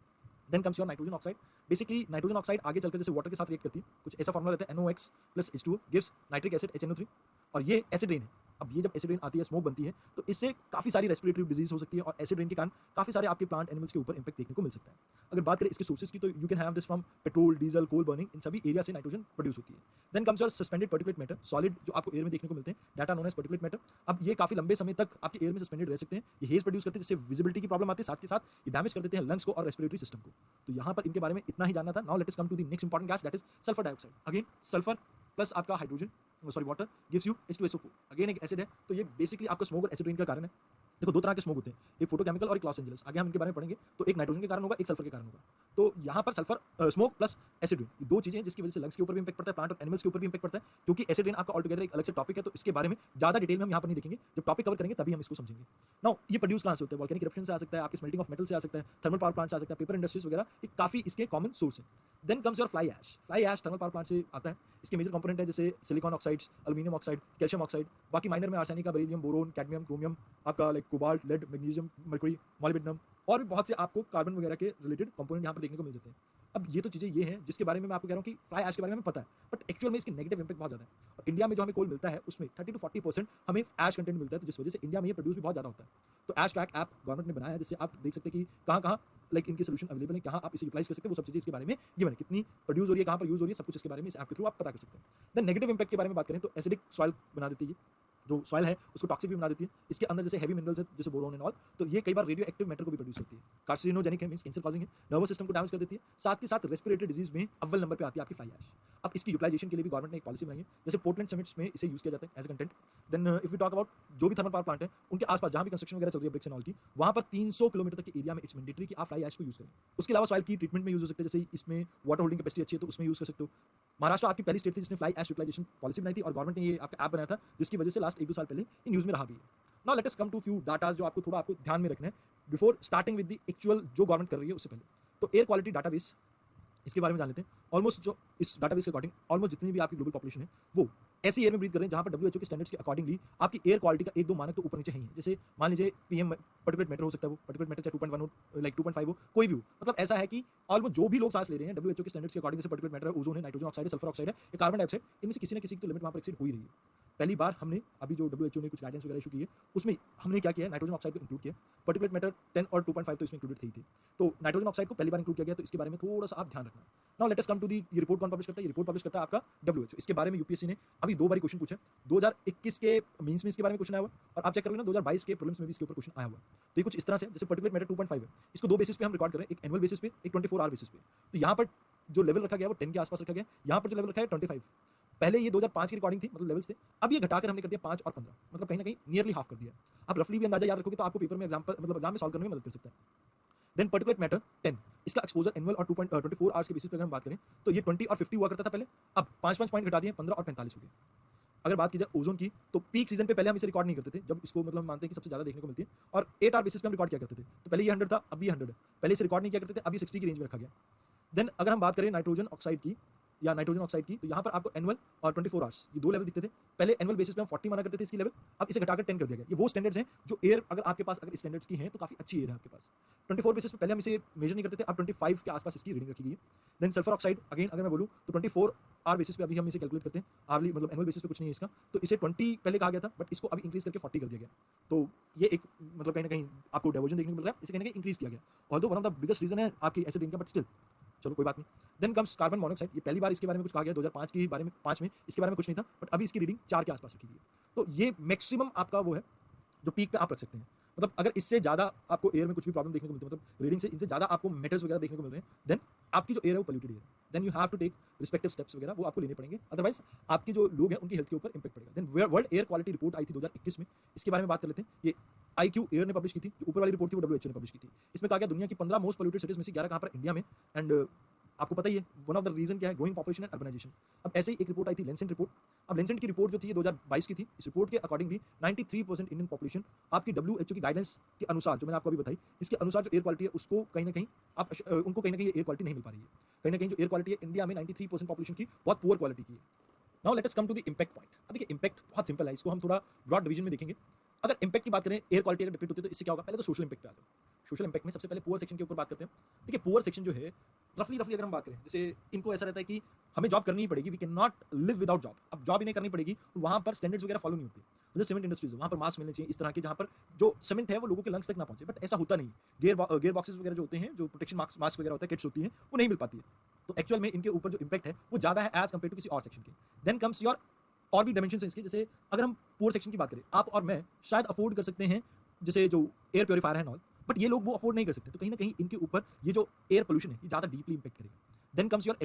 [SPEAKER 1] Then comes your nitrogen oxide. Basically nitrogen oxide आगे चलकर जैसे वाटर के साथ रिएक्ट करती है, कुछ ऐसा फॉर्मूला रहता है NOx + H2O gives nitric acid HNO3, और ये एसिड रेन है। अब ये जब एसिड रेन आती है, स्मोक बनती है, तो इससे काफ़ी सारी रेस्पिरेटरी डिजीज हो सकती है, और एसिड रेन के कारण काफ़ी सारे आपके प्लांट एनिमल्स के ऊपर इंपैक्ट देखने को मिल सकता है। अगर बात करें इसके सोर्सेज की तो you can have this from petrol, diesel, coal burning, इन सभी एरिया से नाइट्रोजन प्रोड्यूस होती है। Then comes your suspended particulate matter, solid जो आपको एयर में देखने को मिलते हैं, that are known as particulate matter. अब ये काफ़ी लंबे समय तक आपके एयर में सस्पेंडेड रह सकते हैं, ये हेज प्रोड्यूस करते हैं जिससे विजिबिलिटी की प्रॉब्लम आती है, साथ के साथ ये डैमेज कर देते हैं लंग्स को और रेस्पिरेटरी सिस्टम को। तो यहाँ पर इनके बारे में इतना ही जानना था। Now let us come to the next important gas, that is sulphur dioxide. Again sulphur plus आपका hydrogen, sorry water, gives you H2SO4। Again एक एसिड है, तो ये बेसिकली आपका स्मोक और एसिड रेन का कारण है। देखो, दो तरह के स्मोक होते हैं, एक फोटोकेमिकल और एक लॉस एंजल्स। आगे हम इनके बारे में पढ़ेंगे। तो एक नाइट्रोजन के कारण होगा, एक सल्फर के कारण होगा। तो यहाँ पर sulphur smoke plus acid rain, ये दो चीज़ें हैं जिसकी वजह से लंग्स के ऊपर भी इंपैक्ट पड़ता है, प्लांट और एनिमल्स के ऊपर भी इंपैक्ट पड़ता है। क्योंकि एसिड रेन आपका ऑलटुगेदर एक अलग से टॉपिक है, तो इसके बारे में ज़्यादा डिटेल में हम यहाँ पर नहीं देखेंगे। जब टॉपिक कवर करेंगे तभी हम इसको समझेंगे। नाउ ये प्रोड्यूस कहाँ से होता है? वोल्केनिक इरप्शन से आ सकता है, आपके स्मेल्टिंग ऑफ मेटल से आ सकता है, थर्मल पावर प्लांट से आ सकता है, पेपर इंडस्ट्रीज वगैरह, ये काफ़ी इसके कॉमन सोर्स है। Then comes your fly ash. Fly ash thermal power plant से आता है। इसके मेजर कंपोनेंट है जैसे silicon oxides, aluminium oxide, calcium oxide. बाकी माइनर में arsenic, beryllium, boron, cadmium, chromium, आपका like cobalt, lead, magnesium, mercury, molybdenum, और भी बहुत से आपको कार्बन वगैरह के रिलेटेड कंपोनेंट यहाँ पर देखने को मिल जाते हैं। अब ये तो चीज़ें ये हैं जिसके बारे में मैं आपको कह रहा हूँ कि फ्लाई ऐश के बारे में हमें पता है, बट एक्चुअल में इसकी नेगेटिव इंपैक्ट बहुत ज़्यादा है। और इंडिया में जो हमें कोल मिलता है उसमें 30 to 40% हमें ऐश कंटेंट मिलता है, तो जिस वजह से इंडिया में ये प्रोड्यूस भी बहुत ज़्यादा होता है। तो ऐश ट्रैक ऐप गवर्नमेंट ने बनाया है, जिससे आप देख सकते हैं कि कहाँ-कहाँ लाइक इनके सोल्यूशन अवेलेबल है, कहाँ आप इसे यूटिलाइज़ कर सकते हैं, वो सब चीज़ें इसके बारे में गिवन है, कितनी प्रोड्यूस हो रही है, कहाँ पर यूज़ हो रही है, सब कुछ इसके बारे में इस ऐप के थ्रू आप पता कर सकते हैं। देन नेगेटिव इंपैक्ट के बारे में बात करें तो एसिडिक सॉइल बना देती है, जो सॉइल है उसको टॉक्सिक भी बना देती है। इसके अंदर जैसे हेवी मिनरल्स है जैसे बोरोन एंड ऑल, तो ये कई बार रेडियो एक्टिव मैटर को भी प्रोड्यूस करती है। कार्सिनोजेनिक है, मींस कैंसर कॉजिंग है, नर्वस सिस्टम को डैमेज कर देती है, साथ के साथ रेस्पिरेटरी डिजीज में अव्वल नंबर पे आती है आपकी फ्लाई ऐश। अब इसकी यूटिलाइजेशन के लिए भी गवर्नमेंट ने एक पॉलिसी बनाई है, जैसे पोर्टलैंड समिट्स में इसे यूज किया जाता है as a content. Then if we talk about जो भी थर्मल पावर प्लांट है उनके आसपास जहाँ भी कंस्ट्रक्शन वगैरह चल रही है ब्रिक्स एंड ऑल की, वहाँ पर 300 किलोमीटर तक के एरिया में इट्स मैंडेटरी कि आप फ्लाई ऐश को यूज करें। उसके अलावा सॉइल की ट्रीटमेंट में यूज हो सकते हैं, जैसे इसमें वाटर होल्डिंग कैपेसिटी अच्छी है तो उसमें यूज कर सकते हो। महाराष्ट्र आपकी पहली स्टेट थी जिसने फ्लाई ऐश यूटिलाइजेशन पॉलिसी बनाई थी और गवर्नमेंट ने ये आपका ऐप बनाया था, जिसकी वजह से लास्ट 1-2 साल पहले इन यूज में रहा भी है। Now let us come to few datas जो आपको थोड़ा ध्यान में रखना है before starting with the actual जो गवर्नमेंट कर रही है उससे पहले। तो एयर क्वालिटी डाटाबेस, इसके बारे में जान लेते हैं। ऑलमोस्ट जो इस डाटाबेस के अकॉर्डिंग ऑलमोस्ट जितनी भी आपकी ग्लोबल पॉपुलेशन है वो ऐसी एयर में ब्रीथ कर रहे हैं जहाँ पर डब्ल्यूएचओ के स्टैंडर्ड्स के अकॉर्डिंगली आपकी एयर क्वालिटी का 1-2 मानक तो ऊपर नीचे है ही है। जैसे मान लीजिए पीएम पर्टिकुलेट मैटर हो सकता है, वो पर्टिकुलेट मैटर चाहे 2.1 हो, लाइक 2.5 हो, कोई भी हो। मतलब ऐसा है कि ऑलमोस्ट जो भी लोग सांस ले रहे हैं डब्ल्यूएचओ के स्टैंडर्ड्स के अकॉर्डिंग, जैसे पर्टिकुलेट मैटर है, ओजोन है, नाइट्रोजन ऑक्साइड है, सल्फर ऑक्साइड है, या कार्बन डाइऑक्साइड, इनमें से किसी न किसी की तो लिमिट वहाँ पर एक्सीड हो ही रही है। पहली बार हमने अभी जो डब्ल्यूएचओ ने कुछ गाइडेंस वगैरह इशू की है उसमें हमने क्या किया है, नाइट्रोजन ऑक्साइड को इंक्लूड किया। पर्टिकुलेट मैटर 10 और 2.5 तो इसमें इंक्लूडेड थी। तो नाइट्रोजन ऑक्साइड को पहली बार इंक्लूड किया गया, तो इसके बारे में थोड़ा सा आप ध्यान रखना। Now let us come to the, ये रिपोर्ट कौन पब्लिश करता है? ये रिपोर्ट पब्लिश करता है आपका डब्ल्यूएचओ। इसके बारे में यूपीएससी ने अभी 2 बार क्वेश्चन पूछा है। 2021 के मेंस में इसके बारे में क्वेश्चन आया हुआ है और आप चेक कर लेना 2022 के प्रीलिम्स में भी इसके ऊपर क्वेश्चन आया हुआ है। तो ये कुछ इस तरह से, जैसे पर्टिकुलेट मैटर 2.5 है, इसको 2 बेसिस पे हम रिकॉर्ड कर रहे हैं, एक एनुअल बेसिस पे, एक 24 आवर बेसिस पे। तो यहाँ पर जो लेवल रखा गया है वो 10 के आसपास रखा गया है, यहाँ पर जो लेवल रखा है 25। पहले ये 2005 की रिकॉर्डिंग थी, मतलब लेवल्स थे, अब ये घटाकर हमने कर दिया 5 और 15, मतलब कहीं ना कहीं नियरली हाफ कर दिया। आप रफली भी अंदाजा याद रखोगे तो आपको पेपर में एग्जाम में सॉल्व करने में मदद कर सकता है। देन पर्टिकुलेट मैटर 10, इसका एक्सपोजर एनुअल और 2.24 आवर्स के बेसिस पे अगर हम बात करें तो ये 20 और 50 हुआ करता था पहले, अब 5-5 पॉइंट घटा दिए, 15 और 45 हो गए। अगर बात की जाए ओजोन की तो पीक सीजन पे पहले हम इसे रिकॉर्ड नहीं करते थे, जब इसको मतलब हम मानते हैं कि सबसे ज़्यादा देखने को मिलती है, और 8 आवर बेसिस पे हम रिकॉर्ड किया करते थे। तो पहले ये 100 था, अब ये 100 है। पहले इसे रिकॉर्ड नहीं किया करते थे, अब ये 60 की रेंज में रखा गया। देन अगर हम बात करें नाइट्रोजन ऑक्साइड की तो यहाँ पर आपको एनुअल और 24 आवर्स ये 2 लेवल दिखते थे। पहले एनुअल बेसिस पे हम 40 माना करते थे इसकी लेवल, अब इसे घटाकर 10 कर दिया गया। ये वो स्टैंडर्ड्स हैं जो एयर अगर आपके पास अगर स्टैंडर्ड्स की हैं तो काफ़ी अच्छी एयर है आपके पास। 24 बेसिस पे पहले हम इसे मेजर नहीं करते थे, अब 25 के आसपास इसकी रीडिंग रखी गई है। देन सल्फर ऑक्साइड अगेन अगर मैं बोलूँ तो 24 आवर बेसिस पे अभी हम इसे कैलकुलेट करते हैं, आवरली मतलब एनुअल बेसिस पे कुछ नहीं है इसका, तो इसे 20 पहले कहा गया था, बट इसको अभी इंक्रीज करके 40 कर दिया गया। तो ये एक मतलब कहीं ना कहीं आपको डाइवर्जन देखने को मिल रहा है, इसे कहीं ना कहीं इंक्रीज किया गया। Although one of the biggest reason है आपकी एसिड रेन का, बट स्टिल चलो कोई बात नहीं। देन कम्स कार्बन मोनोऑक्साइड, ये पहली बार इसके बारे में कुछ कहा गया 2005 के बारे में, 5 में इसके बारे में कुछ नहीं था, बट अभी इसकी रीडिंग 4 के आसपास रखी गई है। तो ये मैक्सिमम आपका वो है जो पीक पे आप रख सकते हैं। मतलब अगर इससे ज़्यादा आपको एयर में कुछ भी प्रॉब्लम देखने को मिलती है, मतलब रीडिंग से इनसे ज़्यादा आपको मेटल्स वगैरह देखने को मिल रहे हैं, देन आपकी जो एयर है वो पोल्यूटेड एयर है। Then you have to take respective steps वगैरह, वो आपको लेने पड़ेंगे, अदरवाइज आपके जो लोग हैं उनकी हेल्थ के ऊपर इंपैक्ट पड़ेगा। Then world air quality report आई थी 2021 में, इसके बारे में बात कर लेते हैं। ये IQ एयर ने पब्लिश की थी, जो ऊपर वाली रिपोर्ट थी वो डब्ल्यूएचओ ने पब्लिश की थी। इसमें कहा गया दुनिया की 15 मोस्ट पोल्यूटेड सिटीज में से 11 कहाँ पर, इंडिया में। एंड आपको पता ही है वन ऑफ द रीजन क्या है, ग्रोइंग पॉपुलेशन एंड अर्बनाइजेशन। अब ऐसे ही एक रिपोर्ट आई थी लेंसेंट रिपोर्ट। अब लेंसेंट की रिपोर्ट जो थी ये 2022 की थी। इस रिपोर्ट के अकॉर्डिंगली 93% इंडियन पॉपुलेशन आपकी WHO की गाइडेंस के अनुसार, जो मैंने आपको अभी बताई, इसके अनुसार जो एयर क्वालिटी है उसको कहीं ना कहीं आप उनको कहीं ना कहीं एयर क्वालिटी नहीं मिल पा रही है। कहीं ना कहीं जो एयर क्वालिटी है इंडिया में 93% पॉपुलेशन की बहुत पुअर क्वालिटी की है। Now let us come to the impact point. अब देखिए इंपैक्ट बहुत सिंपल है, इसको हम थोड़ा ब्रॉड डिवीजन में देखेंगे। अगर इंपैक्ट की बात करें, एयर क्वालिटी अगर डिपेंड होती है तो इससे क्या होगा, पहले तो सोशल इंपैक्ट पे आ जाओ। सोशल इंपैक्ट में सबसे पहले पुअर सेक्शन के ऊपर बात करते हैं। देखिए पुअर सेक्शन जो है रफली अगर हम बात करें, जैसे इनको ऐसा रहता है कि हमें जॉब करनी ही पड़ेगी, we can not live without job. अब जॉब इन्हें करनी पड़ेगी, वहाँ पर स्टैंडर्ड्स वगैरह फॉलो नहीं होती। जैसे सीमेंट इंडस्ट्रीज है, वहाँ पर मास्क मिलने चाहिए इस तरह के, जहाँ पर जो सीमेंट है वो लोगों के लंग्स तक ना पहुंचे, बट ऐसा होता नहीं। गेयर बॉक्सेस वगैरह जो होते हैं, जो प्रोटेक्शन मास्क वगैरह होता है, किट्स होती हैं, वो नहीं मिल पाती है। तो एक्चुअल में इनके ऊपर जो इंपैक्ट है वो ज़्यादा है एज कम्पेयर टू किसी और सेक्शन के। देन कम्स योर और भी डायमेंशन इसके, जैसे अगर हम पुअर सेक्शन की बात करें, आप और मैं शायद अफोर्ड कर सकते हैं जैसे जो एयर प्योरीफायर है नॉल, बट ये लोग वो अफोर्ड नहीं कर सकते। तो कहीं ना कहीं इनके ऊपर ये जो एयर पोल्यूशन है ये ज़्यादा डीपली इंपैक्ट करेगा। देन कम्स योर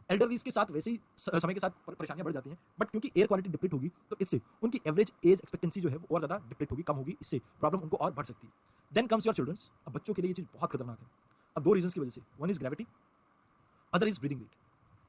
[SPEAKER 1] एल्डरलीज के साथ वैसे ही समय के साथ परेशानियां बढ़ जाती हैं, बट क्योंकि एयर क्वालिटी डिप्लीट होगी तो इससे उनकी एवरेज एज एक्सपेक्टेंसी जो है वो और ज़्यादा डिप्लीट होगी, कम होगी, इससे प्रॉब्लम उनको और बढ़ सकती है। Then comes your childrens. अब बच्चों के लिए ये चीज़ बहुत खतरनाक है। अब 2 रीजन की वजह से, one is gravity, other is breathing rate.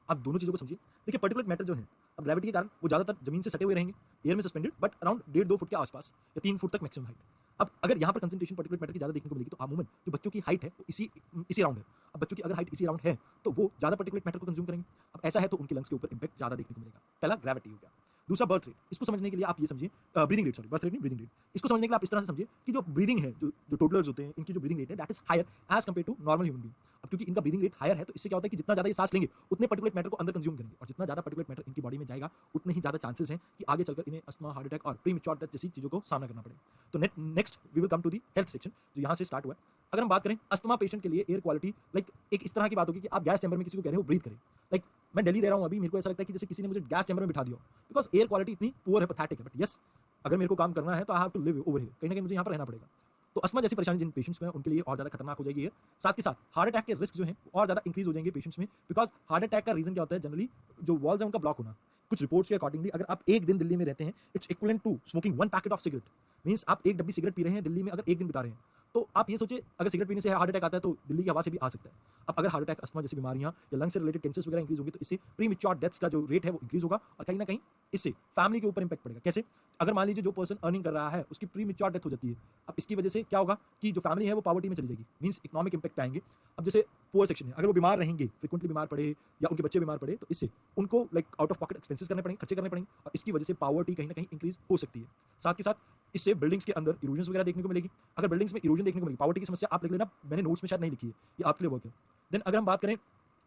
[SPEAKER 1] आप दोनों चीज़ों को समझिए। देखिए पर्टिकुलेट मैटर जो है, अब ग्रेविटी के कारण वो ज़्यादातर जमीन से सटे हुए रहेंगे, एयर में सस्पेंडेड, बट अराउंड 1.5-2 फुट के आसपास या 3 फुट तक मैक्सिमम हाइट। अब अगर यहाँ पर कंसंट्रेशन पर्टिकुलेट मैटर की ज़्यादा देखने को मिलेगी तो अमूमन जो बच्चों की हाइट है वो इसी राउंड है। अब बच्चों की अगर हाइट इसी राउंड है तो वो ज़्यादा पर्टिकुलेट मैटर को कंज्यूम करेंगे। अब ऐसा है तो उनके लंग्स के ऊपर इंपैक्ट ज़्यादा देखने को मिलेगा। पहला ग्रेविटी हो गया। दूसरा बर्थ रेट, इसको समझने के लिए आप ये समझिए, breathing rate, sorry birth rate नहीं, ब्रीदिंग रेट, इसको समझने के लिए आप इस तरह से समझिए कि जो ब्रीदिंग है, जो टोडलर्स होते हैं, इनकी जो ब्रीदिंग रेट है that is higher as compare to normal human being. अब क्योंकि इनका ब्रीदिंग रेट हायर है तो इससे क्या होता है कि जितना ज़्यादा ये सांस लेंगे उतने पर्टिकुलेट मैटर को अंदर कंज्यूम करेंगे, और जितना ज़्यादा पर्टिकुलेट मैटर इनकी बॉडी में जाएगा उतने ही ज़्यादा चांसेस हैं कि आगे चलकर इन्हें अस्थमा, हार्ट अटैक और प्रीमेच्योर डेथ जैसी चीज़ों को सामना करना पड़े। तो next we will come to the health section जो यहाँ से स्टार्ट हुआ है। अगर हम बात करें अस्थमा पेशेंट के लिए एयर क्वालिटी, लाइक एक इस तरह की बात होगी कि आप गैस चैम्बर में किसी को कह रहे हो ब्रीथ करें, लाइक मैं दिल्ली दे रहा हूँ अभी, मेरे को ऐसा लगता है कि जैसे किसी ने मुझे गैस चैम्बर में बिठा दिया, बिकॉज एयर क्वालिटी इतनी पुअर है, पैथेटिक है, बट यस अगर मेरे को काम करना है तो I have to live over here, कहीं ना कहीं मुझे यहाँ पर रहना पड़ेगा। तो अस्थमा जैसी परेशानी जिन पेशेंट्स में उनके लिए और ज़्यादा खतरनाक हो जाएगी एयर, साथ के साथ हार्ट अटैक के रिस्क जो है और ज़्यादा इंक्रीज हो जाएंगे पेशेंट्स में, बिकॉज हार्ट अटैक का रीजन क्या होता है, जनरली जो वॉल्स है उनका ब्लॉक होना। कुछ रिपोर्ट्स के अकॉर्डिंगली अगर आप एक दिन दिल्ली में रहते हैं, it's equivalent to smoking 1 packet of cigarette, means आप एक डब्बी सिगरेट पी रहे हैं दिल्ली में अगर एक दिन बिता रहे हैं। तो आप ये सोचिए अगर सिगरेट पीने से हार्ट अटैक आता है तो दिल्ली की हवा से भी आ सकता है। अब अगर हार्ट अटैक, अस्थमा जैसी बीमारियां या लंग से रिलेटेड कैंसर्स वगैरह इंक्रीज होंगे तो इससे प्रीमेच्योर डेथ्स का जो रेट है वो इंक्रीज होगा, और कहीं ना कहीं इससे फैमिली के ऊपर इंपैक्ट पड़ेगा। कैसे? अगर मान लीजिए जो पर्सन अर्निंग कर रहा है उसकी प्रीमेच्योर डेथ हो जाती है, अब इसकी वजह से क्या होगा कि जो फैमिली है वो पॉवर्टी में चली जाएगी, मीन्स इकोनॉमिक इंपैक्ट आएंगे। अब जैसे पुअर सेक्शन है, अगर वो बीमार रहेंगे, फ्रिक्वेंटली बीमार पड़े या उनके बच्चे बीमार पड़े, तो इससे उनको like out of pocket expenses करने पड़ेंगे, खर्चे करने पड़ेंगे, और इसकी वजह से पॉवर्टी कहीं ना कहीं इंक्रीज हो सकती है। साथ के साथ इससे बिल्डिंग्स के अंदर इरोजन वगैरह देखने को मिलेगी। अगर बिल्डिंग्स में इरोजन देखने को मिलेगी, पॉवर्टी की समस्या आप लिख लेना, मैंने नोट्स में शायद नहीं लिखी है, ये आपके लिए वर्क है। देन अगर हम बात करें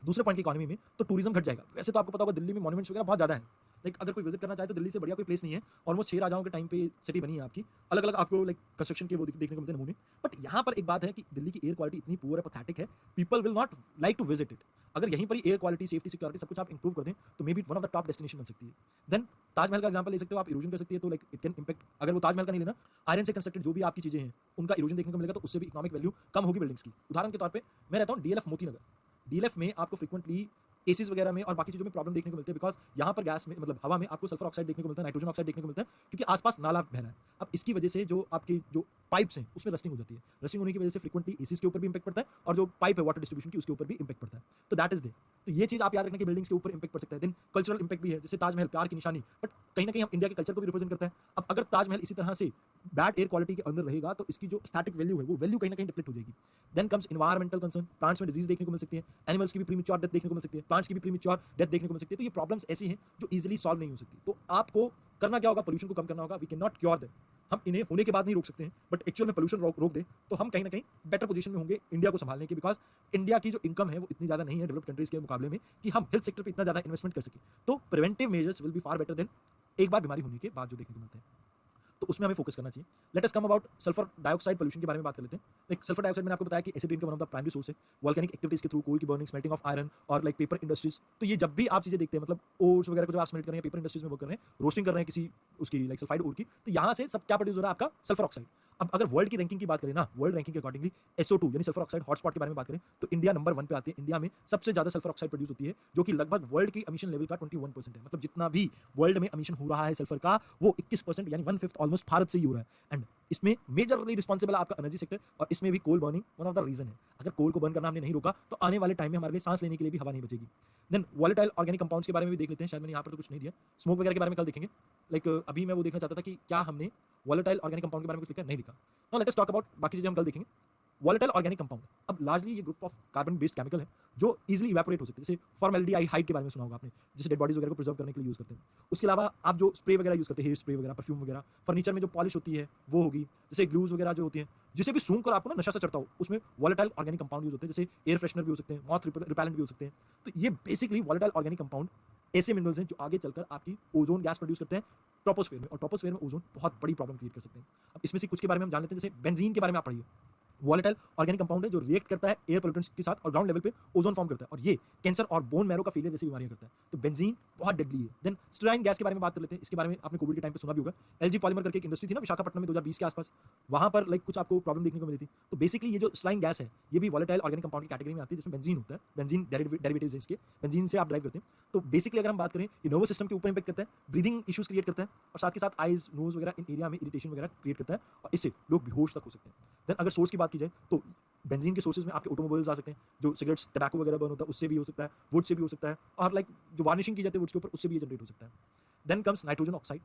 [SPEAKER 1] दूसरे पॉइंट की इकोनॉमी में, तो टूरिज्म घट जाएगा। वैसे तो आपको पता होगा दिल्ली में मॉन्यूमेंट्स वगैरह बहुत ज़्यादा है, लाइक अगर कोई विजिट करना चाहे तो दिल्ली से बढ़िया कोई प्लेस नहीं है। ऑलमोस्ट 6 राजाओं के टाइम पे सिटी बनी है आपकी, अलग अलग आपको लाइक कंस्ट्रक्शन के वो देखने को मिलते हैं नमूने। बट यहाँ पर एक बात है कि दिल्ली की एयर क्वालिटी इतनी पुअर है, पैथेटिक है, people will not like to visit it. अगर यहीं पर ही एयर क्वालिटी, सेफ्टी, सिक्योरिटी सब कुछ आप इंप्रूव कर दें तो maybe one of the top destination बन सकती है। देन ताजमहल का एग्जांपल ले सकते हो आप, इरोजन कर सकती है तो लाइक इट कैन इंपैक्ट। अगर वो ताजमहल का नहीं लेना, आयरन से कंस्ट्रक्टेड जो भी आपकी चीज़ें हैं उनका इरोजन देखने को मिलेगा, तो उससे भी इकोनॉमिक वैल्यू कम होगी बिल्डिंग्स की। उदाहरण के तौर पर मैं रहता हूँ डीएलएफ मोती नगर, डीएलएफ में आपको फ्रिक्वेंटली एसीज वगैरह में और बाकी चीज़ों में प्रॉब्लम देखने को मिलते हैं, बिकॉज यहाँ पर गैस में मतलब हवा में आपको सल्फर ऑक्साइड देखने को मिलता है, नाइट्रोजन ऑक्साइड देखने को मिलता है, क्योंकि आसपास नाला बह रहा है। अब इसकी वजह से जो आपकी जो पाइप्स हैं उसमें रस्टिंग हो जाती है, रस्टिंग होने की वजह से फ्रिक्वेंटली एसीज के ऊपर भी इंपैक्ट पड़ता है, और जो पाइप है वाटर डिस्ट्रीब्यूशन की उसके ऊपर भी इंपैक्ट पड़ता है। तो दैट इज दे, तो ये चीज़ आप याद रखना कि बिल्डिंग्स के ऊपर इंपैक्ट पड़ सकता है। देन कल्चरल इंपैक्ट भी है, जैसे ताजमहल प्यार की निशानी, बट कहीं ना कहीं हम इंडिया के कल्चर को भी रिप्रेजेंट करता है। अब अगर ताजमहल इसी तरह से बैड एयर क्वालिटी के अंदर रहेगा तो इसकी जो स्टैटिक वैल्यू है वो वैल्यू कहीं ना कहीं डिप्लीट हो जाएगी। Then comes environmental concern, plants में डिजीज देखने को मिल सकती है, एनिमल्स की भी प्रीमेच्योर डेथ देखने को मिल सकती है, प्लांट्स की भी प्रीमेच्योर डेथ देखने को मिल सकती है। तो ये प्रॉब्लम्स ऐसी हैं जो इजीली सॉल्व नहीं हो सकती। तो आपको करना क्या होगा, पोल्यूशन को कम करना होगा। We can not cure them, हम इन्हें होने के बाद नहीं रोक सकते हैं, बट एक्चुअल में पोल्यूशन रोक दे तो हम कहीं ना कहीं बेटर पोजीशन में होंगे इंडिया को संभालने के, बिकॉज इंडिया की जो इनकम है वो इतनी ज़्यादा नहीं है डेवलप्ड कंट्रीज के मुकाबले में कि हम हेल्थ सेक्टर पर इतना ज़्यादा इन्वेस्टमेंट कर सकें। तो preventive measures will be far better than एक बार बीमारी होने के बाद जो देखने को मिलते हैं, तो उसमें हमें फोकस करना चाहिए। Late us come about sulphur dioxide pollution के बारे में बात कर लेते हैं। लाइक सल्फर डाइऑक्साइड मैंने आपको बताया कि एसिड रेन का one of the primary source है, वॉल्केनिक एक्टिविटीज के थ्रू, कोल की बर्निंग, स्मेल्टिंग ऑफ आयरन और लाइक पेपर इंडस्ट्रीज। तो ये जब भी आप चीज़ें देखते हैं, मतलब ओर्स वगैरह को जब आप स्मेल्ट कर रहे हैं, पेपर इंडस्ट्रीज में वर्क कर रहे हैं, रोस्टिंग कर रहे हैं किसी उसकी लाइक सल्फाइड ओर की, तो यहाँ से सब क्या प्रोड्यूस हो रहा है, आपका सल्फर ऑक्साइड। अब अगर वर्ल्ड की रैंकिंग की बात करें ना, वर्ल्ड रैंकिंग के अकॉर्डिंगली SO2 यानी सल्फर ऑक्साइड हॉटस्पॉट के बारे में बात करें तो इंडिया नंबर 1 पे आती है। इंडिया में सबसे ज़्यादा सल्फर ऑक्साइड प्रोड्यूस होती है, जो कि लगभग वर्ल्ड की एमिशन लेवल का 21% है। मतलब जितना भी वर्ल्ड में एमिशन हो रहा है सल्फर का, वो 21% यानी 1/5 ऑलमोस्ट भारत से ही हो रहा है। एंड इसमें मेजरली रिस्पॉन्सिबल है आपका एनर्जी सेक्टर, और इसमें भी coal burning one of the reason है। अगर कोल को बर्न करना हमने नहीं रोका तो आने वाले टाइम में हमारे लिए सांस लेने के लिए भी हवा नहीं बचेगी। देन वॉलेटाइल ऑर्गेनिक कंपाउंड्स के बारे में भी देख लेते हैं, शायद मैंने यहाँ पर तो कुछ नहीं दिया। स्मोक वगैरह के बारे में कल देखेंगे। लाइक अभी मैं वो देखना चाहता था कि क्या हमने वॉलेटाइल ऑर्गेनिक कंपाउंड के बारे में कुछ लिखा, नहीं लिखा। Now let us talk about बाकी चीज़ें हम कल देखेंगे। वॉलेटाइल ऑर्गेनिक कंपाउंड, अब लार्जली ये group of carbon based chemical है जो इजीली इवेपोरेट हो सकते हैं। जैसे फॉर्मेल्डिहाइड के बारे में सुना होगा आपने, जिसे डेड बॉडीज वगैरह को प्रिजर्व करने के लिए यूज़ करते हैं। उसके अलावा आप जो स्प्रे वगैरह यूज़ करते हैं, हेयर स्प्रे वगैरह, परफ्यूम वगैरह, फर्नीचर में जो पॉलिश होती है वो होगी, जैसे ग्लूज वगैरह जो होती हैं, जिसे भी सूंघ कर आपको ना नशा सा चढ़ता हो, उसमें वॉलेटाइल ऑर्गेनिक कंपाउंड यूज़ होते हैं। जैसे एयर फ्रेशनर भी हो सकते हैं, मॉथ रिपेलेंट भी हो सकते हैं। तो ये बेसिकली वॉलेटाइल ऑर्गेनिक कंपाउंड ऐसे मिनरल्स हैं जो आगे चलकर आपकी ओजोन गैस प्रोड्यूस करते हैं ट्रोपोस्फेयर में, और ट्रोपोस्फेयर में ओजोन बहुत बड़ी प्रॉब्लम क्रिएट कर सकते हैं। अब इसमें से कुछ के बारे में हम जान लेते हैं। जैसे बेंजीन के बारे में आप पढ़िए, वॉलेटाइल ऑर्गेनिक कंपाउंड है जो रिएक्ट करता है एयर पोल्यूटेंट्स के साथ और ग्राउंड लेवल पे ओजोन फॉर्म करता है, और ये कैंसर और बोन मैरो का फेलियर जैसी बीमारियां करता है। तो बेंजीन बहुत डेडली है। देन स्टेराइन गैस के बारे में बात कर लेते हैं। इसके बारे में आपने कोविड के टाइम पे सुना भी होगा। एलजी पॉलीमर करके एक इंडस्ट्री थी ना विशाखापट्टनम में 2020 के आसपास, वहां पर लाइक कुछ आपको प्रॉब्लम देखने को मिली थी। तो बेसिकली ये जो स्टेराइन गैस है ये भी वॉलेटाइल ऑर्गेनिक कंपाउंड की कैटेगरी में आती है, जिसमें बेंजीन होता है। बेंजीन डेरिवेटिव्स है इसके, बेंजीन से आप ड्राइव करते हैं। तो बेसिकली अगर हम बात करें, ये नर्वस सिस्टम के ऊपर इंपैक्ट करता है, ब्रीदिंग इश्यूज क्रिएट करता है, और साथ के साथ आइज, नोज वगैरह इन एरिया में इरिटेशन वगैरह क्रिएट करता है, और इससे लोग बेहोश तक हो सकते हैं। देन अगर सोर्स की बात की जाए तो बेंजीन के सोर्सेज में आपके ऑटोमोबाइल्स आ सकते हैं, जो सिगरेट्स, टबैको वगैरह बर्न होता है उससे भी हो सकता है, वुड से भी हो सकता है, और लाइक जो वार्निशिंग की जाती है वुड्स के ऊपर उससे भी ये जनरेट हो सकता है। Then comes nitrogen oxide.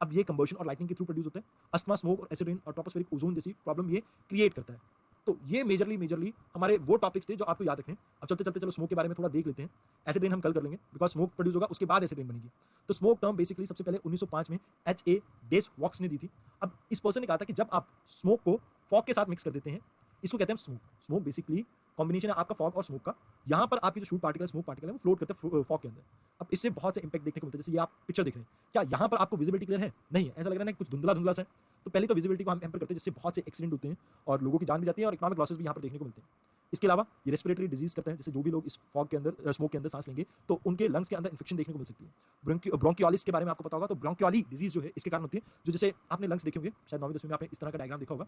[SPEAKER 1] अब ये कंबशन और लाइटनिंग के थ्रू प्रोड्यूस होता है। अस्थमा, स्मोक और एसिड रेन और ट्रोपोस्फेरिक ओजोन जैसी प्रॉब्लम ये क्रिएट करता है। तो ये मेजरली हमारे वो टॉपिक्स थे जो आपको याद रखने। अब चलते चलते चलो स्मोक के बारे में थोड़ा देख लेते हैं। एसिड रेन हम कल कर लेंगे, बिकॉज स्मोक प्रोड्यूस होगा उसके बाद एसिड रेन बनेगी। तो स्मोक टर्म बेसिकली सबसे पहले 1905 में H.A. डेस वॉक्स ने दी थी। अब इस पर्सन ने कहा था कि जब आप स्मोक को फॉग के साथ मिक्स कर देते हैं, इसको कहते हैं स्मोक। स्मोक बेसिकली कॉम्बिनेशन है आपका फॉग और स्मोक का। यहाँ पर आपकी जो शूट पार्टिकल स्मोक पार्टिकल है वो फ्लोट करते हैं फॉग के अंदर। अब इससे बहुत से इंपैक्ट देखने को मिलते हैं। जैसे ये आप पिक्चर देख रहे हैं, क्या यहाँ पर आपको विजिबिलिटी क्लियर है? नहीं है, ऐसा लग रहा है कुछ धुंधला धुंधला सा है। तो पहले तो विजिबिलिटी को हम हैम्पर करते हैं, जिससे बहुत से एक्सीडेंट होते हैं और लोगों की जान भी जाती है और इकोनॉमिक लॉसेस भी यहाँ पर देखने को मिलते हैं। इसके अलावा ये रेस्पिरेटरी डिजीज करते हैं, जैसे जो भी लोग इस फॉग के अंदर स्मोक के अंदर सांस लेंगे तो उनके लंग्स के अंदर इन्फेक्शन देखने को मिल सकती है। ब्रोंकियोलिस के बारे में आपको पता होगा, तो ब्रोंकियोली डिजीज जो है इसके कारण होती है, जो जैसे आपने लंग्स देखे होंगे शायद 9वीं 10वीं में आपने इस तरह का डायग्राम देखा होगा,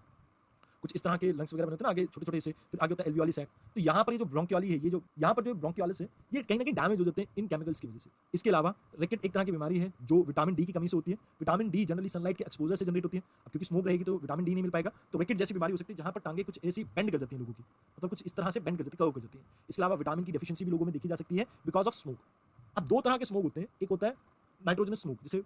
[SPEAKER 1] कुछ इस तरह के लंग्स वगैरह बनते हैं ना आगे छोटे छोटे से, फिर आगे होता है एल्वियोली सैक। तो यहाँ पर ये जो ब्रोंकियोली है, ये जो यहाँ पर जो ब्रोंकियोलिस है, ये कहीं ना कहीं डैमेज हो जाते हैं इन केमिकल्स की वजह से। इसके अलावा रिकेट एक तरह की बीमारी है जो विटामिन डी की कमी से होती है। विटामिन डी जनरली सनलाइट के एक्सपोजर से जनरेट होती है। अब क्योंकि स्मोक रहेगी तो विटामिन डी नहीं मिल पाएगा, तो रिकेट जैसी बीमारी हो सकती है जहाँ पर टांगे कुछ ऐसी बेंड कर जाती है लोगों की, मतलब कुछ इस तरह से बेंड कर जाती है, कर्व कर जाती है। इसके अलावा विटामिन की डेफिशिएंसी भी लोगों में देखी जा सकती है बिकॉज ऑफ स्मोक। अब दो तरह के स्मोक होते हैं, एक होता है नाइट्रोजनस स्मोक, जिसे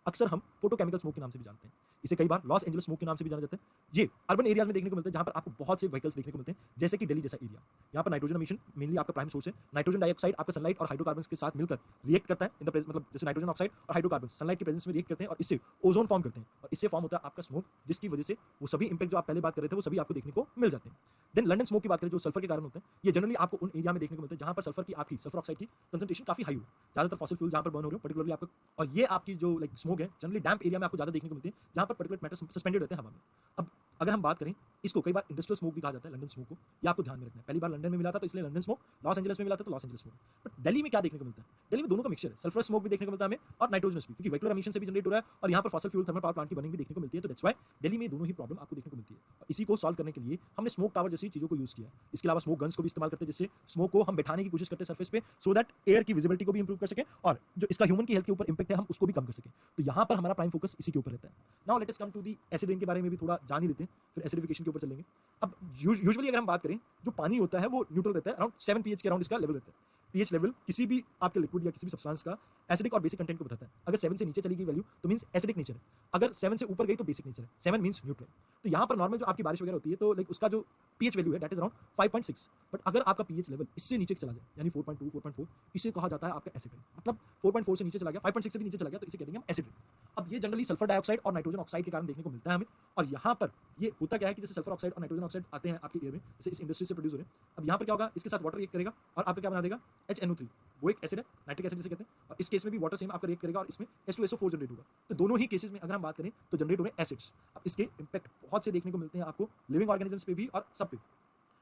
[SPEAKER 1] अक्सर हम फोटोकेमिकल स्मोक के नाम से भी जानते हैं। इसे कई बार लॉस एंजल्स स्मोक के नाम से भी जाना जाता है। ये अर्बन एरियाज में देखने को मिलता है जहाँ पर आपको बहुत से व्हीकल्स देखने को मिलते हैं, जैसे कि दिल्ली जैसा एरिया। यहाँ पर नाइट्रोजन एमिशन मेनली आपका प्राइम सोर्स है। नाइट्रोजन डाइऑक्साइड आपका सनलाइट और हाइड्रोकार्बन्स के साथ मिलकर रिएक्ट करता है इन द मतलब जैसे नाइट्रोजन ऑक्साइड और हाइड्रोकार्बन सनलाइट के प्रेजेंस में रिएक्ट करते हैं और इससे ओजोन फॉर्म करते हैं और इससे फॉर्म होता है आपका स्मोक, जिसकी वजह से वो सभी इंपैक्ट जो आप पहले बात कर रहे थे वो सभी आपको देखने को मिल जाते हैं। देन लंडन स्मोक की बात करें जो सल्फर के कारण होते हैं, ये जनरली आपको उन एरिया में देखने को मिलते हैं जहाँ पर सल्फर की आपकी सल्फर ऑक्साइड की कंसंट्रेशन काफी हाई हो, ज्यादातर फॉसिल फ्यूल जहाँ पर बर्न हो रहे हो पर्टिकुलरली आपको। और ये आपकी जो लाइक स्मोक है जनरली डैम्प एरिया में आपको ज्यादा देखने को मिलती है, जहाँ पर पर्टिकुलर मैटर सस्पेंडेड रहते हैं हवा में। अब अगर हम बात करें, इसको कई बार इंडस्ट्रियल स्मोक भी कहा जाता है लंडन स्मोक को, ये आपको ध्यान में रखना है। पहली बार लंदन में मिला था तो इसलिए लंदन स्मोक, लॉस एंजल्स में मिला था तो Los Angeles smoke. But Delhi में क्या देखने को मिलता है? दिल्ली में दोनों का मिक्सचर है, सल्फर स्मोक भी देखने को मिलता है हमें और नाइट्रोजनस भी, क्योंकि वेहिकुलर एमिशन से भी जनरेट हो रहा है और यहाँ पर fossil fuel thermal power plant की बर्निंग भी देखने को मिलती है। तो दैट्स व्हाई दिल्ली में दोनों ही प्रॉब्लम आपको देखने को मिलती है और इसी को सॉल्व करने के लिए हमने स्मोक टावर जैसी चीजों को यूज किया। इसके अलावा स्मोक गन्स को भी इस्तेमाल करते हैं, जिससे स्मोक को हम बैठाने की कोशिश करते हैं सरफेस पे, सो दैट एयर की विजिबिलिटी को भी इंप्रूव कर सके और जो इसका ह्यूमन की हेल्थ के ऊपर इंपैक्ट है हम उसको भी कम कर सके। तो यहाँ पर हमारा प्राइम फोकस इसी के ऊपर रहता है। Now let us come to the acid rain के बारे में भी थोड़ा जान ही लेते हैं, फिर एसिडिफिकेशन के ऊपर चलेंगे। अब यूजुअली अगर हम बात करें, जो पानी होता है वो न्यूट्रल रहता है, अराउंड 7 pH के अराउंड इसका लेवल रहता है। पीएच लेवल किसी भी आपके लिक्विड या किसी भी सब्सटेंस का एसिडिक और बेसिक कंटेंट को बताता है। अगर 7 से नीचे चली गई वैल्यू तो मींस एसिडिक नेचर है, अगर 7 से ऊपर गई तो बेसिक नेचर है, 7 मींस न्यूट्रल। तो यहाँ पर नॉर्मल जो आपकी बारिश वगैरह होती है तो लाइक उसका जो पीएच वैल्यू है दैट इज अराउंड 5.6। बट अगर आपका पीएच लेवल इससे नीचे चला जाए यानी 4.2 4.4, इसे कहा जाता है आपका एसिड रेन। मतलब 4.4 से नीचे चला गया, 5.6 से भी नीचे चला गया तो इसे कहते हैं हम एसिड रेन। अब ये जनरली सल्फर डाइऑक्साइड और नाइट्रोजन ऑक्साइड के कारण देखने को मिलता है हमें। और यहाँ पर ये होता क्या है कि जैसे सल्फर ऑक्साइड और नाइट्रोजन ऑक्साइड आते हैं आपके एयर में, जैसे इस इंडस्ट्री से प्रोड्यूस हो रहे हैं, अब यहाँ पर क्या होगा, इसके साथ वाटर रिएक्ट करेगा और आपका क्या बना देगा HNO3, वो एक एसिड है, नाइट्रिक एसिड जिसे कहते हैं। और इस केस में भी वाटर सेम आपका रिएक्ट करेगा और इसमें H2SO4 जनरेट होगा। तो दोनों ही केसेस में अगर हम बात करें तो जनरेट हो रहे हैं एसिड्स। अब इसके इंपैक्ट बहुत से देखने को मिलते हैं आपको लिविंग ऑर्गेनिजम्स पे भी और सब पे।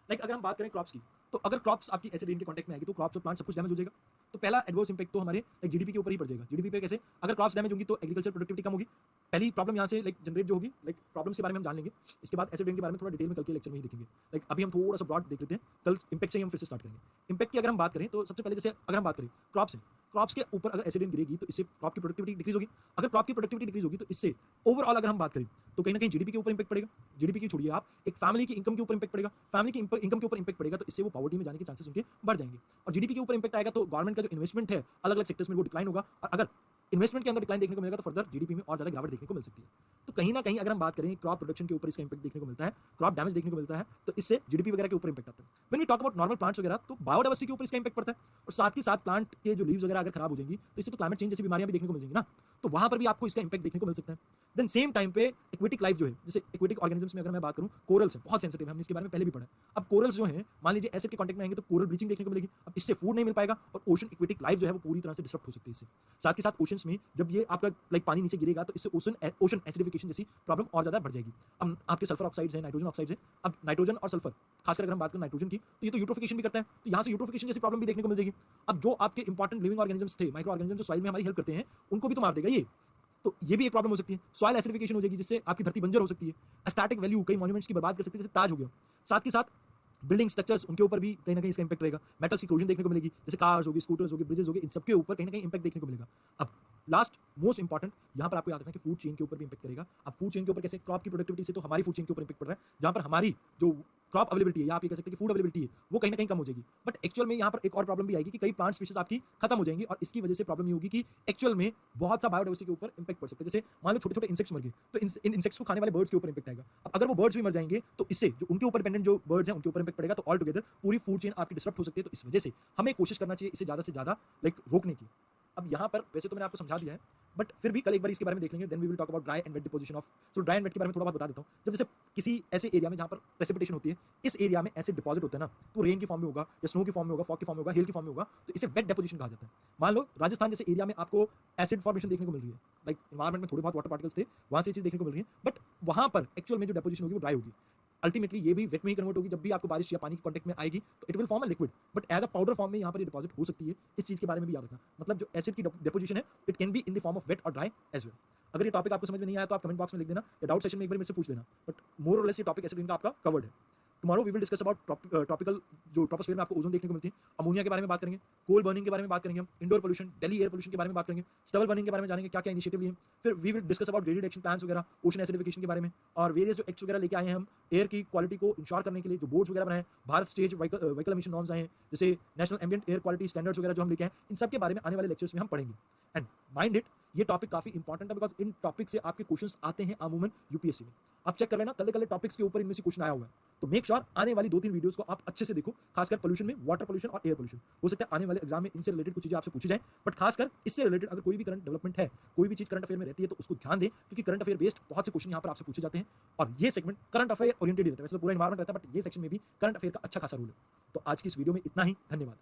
[SPEAKER 1] लाइक अगर हम बात करें क्रॉप्स की, तो अगर क्रॉप्स आपकी एसिड रेन के कांटेक्ट में आएगी तो क्रॉप्स और प्लांट सब कुछ डैमेज हो जाएगा। तो पहला एडवर्स इंपैक्ट तो हमारे लाइक जीडीपी के ऊपर ही पड़ जाएगा। जीडीपी पे कैसे? अगर क्रॉप्स डैमेज होंगी तो एग्रीकल्चर प्रोडक्टिविटी कम होगी। पहली प्रॉब्लम यहाँ से लाइक जनरेट जो होगी, लाइक प्रॉब्लम्स के बारे में हम जान लेंगे। इसके बाद एसिड रेन के बारे में थोड़ा डिटेल में कल के लेक्चर में ही देखेंगे। लाइक अभी हम थोड़ा सा ब्रॉड देख लेते हैं, कल इंपैक्ट से ही हम फिर से स्टार्ट करेंगे। इंपैक्ट की अगर हम बात करें तो सबसे पहले जैसे अगर हम बात करें क्रॉप्स है, क्रॉप्स के ऊपर अगर एसिड रेन गिरेगी तो इससे क्रॉप की प्रोडक्टिविटी डिक्रीज होगी। अगर क्रॉप की प्रोडक्टिविटी डिक्रीज होगी तो इससे ओवरऑल अगर हम बात करें तो कहीं ना कहीं जीडीपी के ऊपर इंपैक्ट पड़ेगा। जीडीपी की छोड़िए आप, एक फैमिली की इनकम के ऊपर इंपैक्ट पड़ेगा। फैमिली की इनकम के ऊपर इंपैक्ट पड़ेगा तो इससे वो पॉवर्टी में जाने के चांसेस उनके बढ़ जाएंगे। और जीडीपी के ऊपर इंपैक्ट आएगा तो गवर्नमेंट का जो इन्वेस्टमेंट है अलग अलग सेक्टर्स में वो डिक्लाइन होगा। और अगर इन्वेस्टमेंट के अंदर डिक्लाइन देखने को मिलेगा तो फर्दर जीडीपी में और ज्यादा गिरावट देखने को मिल सकती है। तो कहीं ना कहीं अगर हम बात करें क्रॉप प्रोडक्शन के ऊपर इसका इंपैक्ट देखने को मिलता है, क्रॉप डैमेज देखने को मिलता है, तो इससे जीडीपी वगैरह के ऊपर इंपैक्ट आता है। When we talk about normal plants वगैरह तो बायोडाइवर्सिटी के ऊपर इसका इंपैक्ट पड़ता है। और साथ ही साथ प्लांट के जो लीव्स वगैरह अगर खराब हो जाएंगी तो इससे तो क्लाइमेट चेंज जैसी बीमारियां भी देखने को मिल जाएंगी ना, तो वहां पर भी आपको इसका इंपैक्ट देखने को मिल सकता है। देन सेम टाइम पे एक्वेटिक लाइफ जो है, जैसे एक्वेटिक ऑर्गेनिजम्स में अगर मैं बात करूं, कोरल्स है बहुत सेंसिटिव है, हमने इसके बारे में पहले भी पढ़ा है। अब कोरल्स जो है मान लीजिए एसिड के कांटेक्ट में आएंगे तो कोरल ब्लीचिंग देखने को मिलेगी। अब इससे फूड नहीं मिल पाएगा और ओशन एक्वेटिक लाइफ जो है वो पूरी तरह से डिस्टर्ब हो सकती है इससे। साथ ही साथ ओशंस में जब ये आपका लाइक पानी नीचे गिरेगा तो इससे ओशन एसिडिफिकेशन जैसी प्रॉब्लम और ज्यादा बढ़ जाएगी। अब आपके सल्फर ऑक्साइड्स हैं, नाइट्रोजन ऑक्साइड्स हैं। अब नाइट्रोजन और सल्फर खासकर अगर हम बात करें नाइट्रोजन की तो ये तो यूट्रोफिकेशन भी करता है, तो यहाँ से यूट्रोफिकेशन जैसी प्रॉब्लम भी देखने को मिल जाएगी। अब जो आपके इंपॉर्टेंट लिविंग ऑर्गेनिजम्स थे, माइक्रो ऑर्गेनिजम्स जो सॉइल में हमारी हेल्प करते हैं, उनको भी तो मार देगा ये। तो ये भी एक प्रॉब्लम हो सकती है। सॉइल एसिडिफिकेशन हो जाएगी जिससे आपकी धरती बंजर हो सकती है। एस्थेटिक वैल्यू कई मॉन्यूमेंट्स की बर्बाद कर सकती है, जैसे ताज हो गया। साथ ही साथ बिल्डिंग स्ट्रक्चर्स उनके ऊपर भी कहीं ना कहीं इसका इंपैक्ट रहेगा। मेटल्स की क्रोजन देखने को मिलेगी, जैसे कार्स होगी, स्कूटर्स होगी, ब्रिजेस होगी, इन सबके ऊपर कहीं ना कहीं इंपैक्ट देखने को मिलेगा। अब लास्ट मोस्ट इंपॉर्टेंट, यहाँ पर आपको याद रखना कि फूड चेन के ऊपर भी इंपैक्ट करेगा। अब फूड चेन के ऊपर कैसे, क्रॉप की प्रोडक्टिविटी से तो हमारी फूड चेन के ऊपर इंपैक्ट पड़ रहा है, जहाँ पर हमारी जो क्रॉप अवेलेबिलिटी है या आप ये कह सकते हैं कि फूड अवेलेबिलिटी है वो कहीं ना कहीं कम हो जाएगी। बट एक्चुअल में यहाँ पर एक और प्रॉब्लम भी आएगी कि कई प्लांट स्पीशीज आपकी खत्म हो जाएंगी और इसकी वजह से प्रॉब्लम ये होगी कि एक्चुअल में बहुत सा बायोडाइवर्सिटी के ऊपर इंपैक्ट पड़ सकता है। जैसे मान लो छोटे छोटे इंसेक्ट्स मर गए तो इन इंसेक्ट्स को खाने वाले बर्ड्स के ऊपर इंपैक्ट आएगा। अब अगर वो बर्ड्स भी मर जाएंगे तो इससे जो उनके ऊपर डिपेंडेंट जो बर्ड्स हैं उनके ऊपर इंपैक्ट पड़ेगा, तो ऑल टुगेदर पूरी फूड चेन आपकी डिस्टर्ब हो सकती है। तो इस वजह से हमें कोशिश करना चाहिए इसे ज़्यादा से ज़्यादा रोकने की। अब यहाँ पर वैसे तो मैंने आपको समझा दिया है, बट फिर भी कल एक बार इसके बारे में देख लेंगे। Then we will talk about dry and wet deposition of. तो ड्राई एंड वेट के बारे में थोड़ा बहुत बता देता हूँ। जब जैसे किसी ऐसे एरिया में जहाँ पर प्रेसिपिटेशन होती है, इस एरिया में ऐसे डिपॉजिट होता है ना, तो रेन की फॉर्म में होगा या स्नो की फॉर्म में होगा, फॉग की फॉर्म में होगा, हेल की फॉर्म में होगा, तो इसे वेट डिपोजिशन कहा जाता है। मान लो राजस्थान जैसे एरिया में आपको एसिड फॉर्मेशन देखने को मिल रही है, लाइक एनवायरमेंट में थोड़े बहुत वाटर पार्टिकल्स थे, वहाँ से चीज़ देखने को मिल रही है, बट वहाँ पर एक्चुअल में जो डिपोजिशन होगी वो ड्राई होगी। अल्टीमेटली ये भी वेट में ही कन्वर्ट होगी। जब भी आपको बारिश या पानी के कॉन्टेक्ट में आएगी तो it will form a liquid, but as a powder form में यहाँ पर ये डिपॉजिट हो सकती है। इस चीज़ के बारे में भी याद रखना। मतलब जो एसिड की डिपोजिशन है it can be in the form of wet और ड्राई एज वेल। अगर ये टॉपिक आपको समझ में नहीं आया तो आप कमेंट बॉक्स में लिख देना या डाउट सेशन में एक बार मेरे से पूछ लेना। बट मोर और लेस ये टॉपिक ऐसे इनका आपका कवर्ड है। Tomorrow we will discuss about tropical जो ट्रॉपोस्फीयर में आपको ओजोन देखने को मिलती है, अमोनिया के बारे में बात करेंगे, कोल बर्निंग के बारे में बात करेंगे, हम indoor pollution, Delhi air pollution के बारे में बात करेंगे, स्टबल बर्निंग के बारे में जानेंगे क्या क्या इनिशिएटिव लिए। फिर we will discuss about graded action plans वगैरह, ओशन एसिडिफिकेशन के बारे में, और वेरियस जो एक्ट्स वगैरह लेके आए हैं हम एयर की क्वालिटी को इंश्योर करने के लिए, जो बोर्ड्स वगैरह बनाए, Bharat stage vehicle emission norms आए हैं, जैसे national ambient air quality standards वगैरह जो हम लेके आए, इन सब के बारे में आने वाले लेक्चर्स में हम पढ़ेंगे। एंड माइंड इट, ये टॉपिक काफी इंपॉर्टेंट है बिकॉज इन टॉपिक से आपके क्वेश्चंस आते हैं अमूमन यूपीएससी में। आप चेक कर लेना कल कल टॉपिक्स के ऊपर इनमें से क्वेश्चन आया हुआ है, तो मेक श्योर आने वाली 2-3 वीडियोस को आप अच्छे से देखो, खासकर पोल्यूशन में, वाटर पोल्यूशन और एयर पोल्यूशन। हो सकता है आने वाले एग्जाम में इनसे रिलेटेड कुछ चीजें आपसे पूछी जाए, बट खासकर इससे रिलेटेड अगर कोई भी करंट डेवलपमेंट है, कोई भी चीज करंट अफेयर में रहती है तो उसको ध्यान दें, क्योंकि करंट अफेयर बेस्ड बहुत से क्वेश्चन यहाँ पर आपसे पूछे जाते हैं और ये सेगमेंट करंट अफेयर ओरिएंटेड रहता है। वैसे तो पूरा एनवायरमेंट रहता है, बट ये सेक्शन में भी करंट अफेयर का अच्छा खासा रोल है। तो आज की इस वीडियो में इतना ही, धन्यवाद।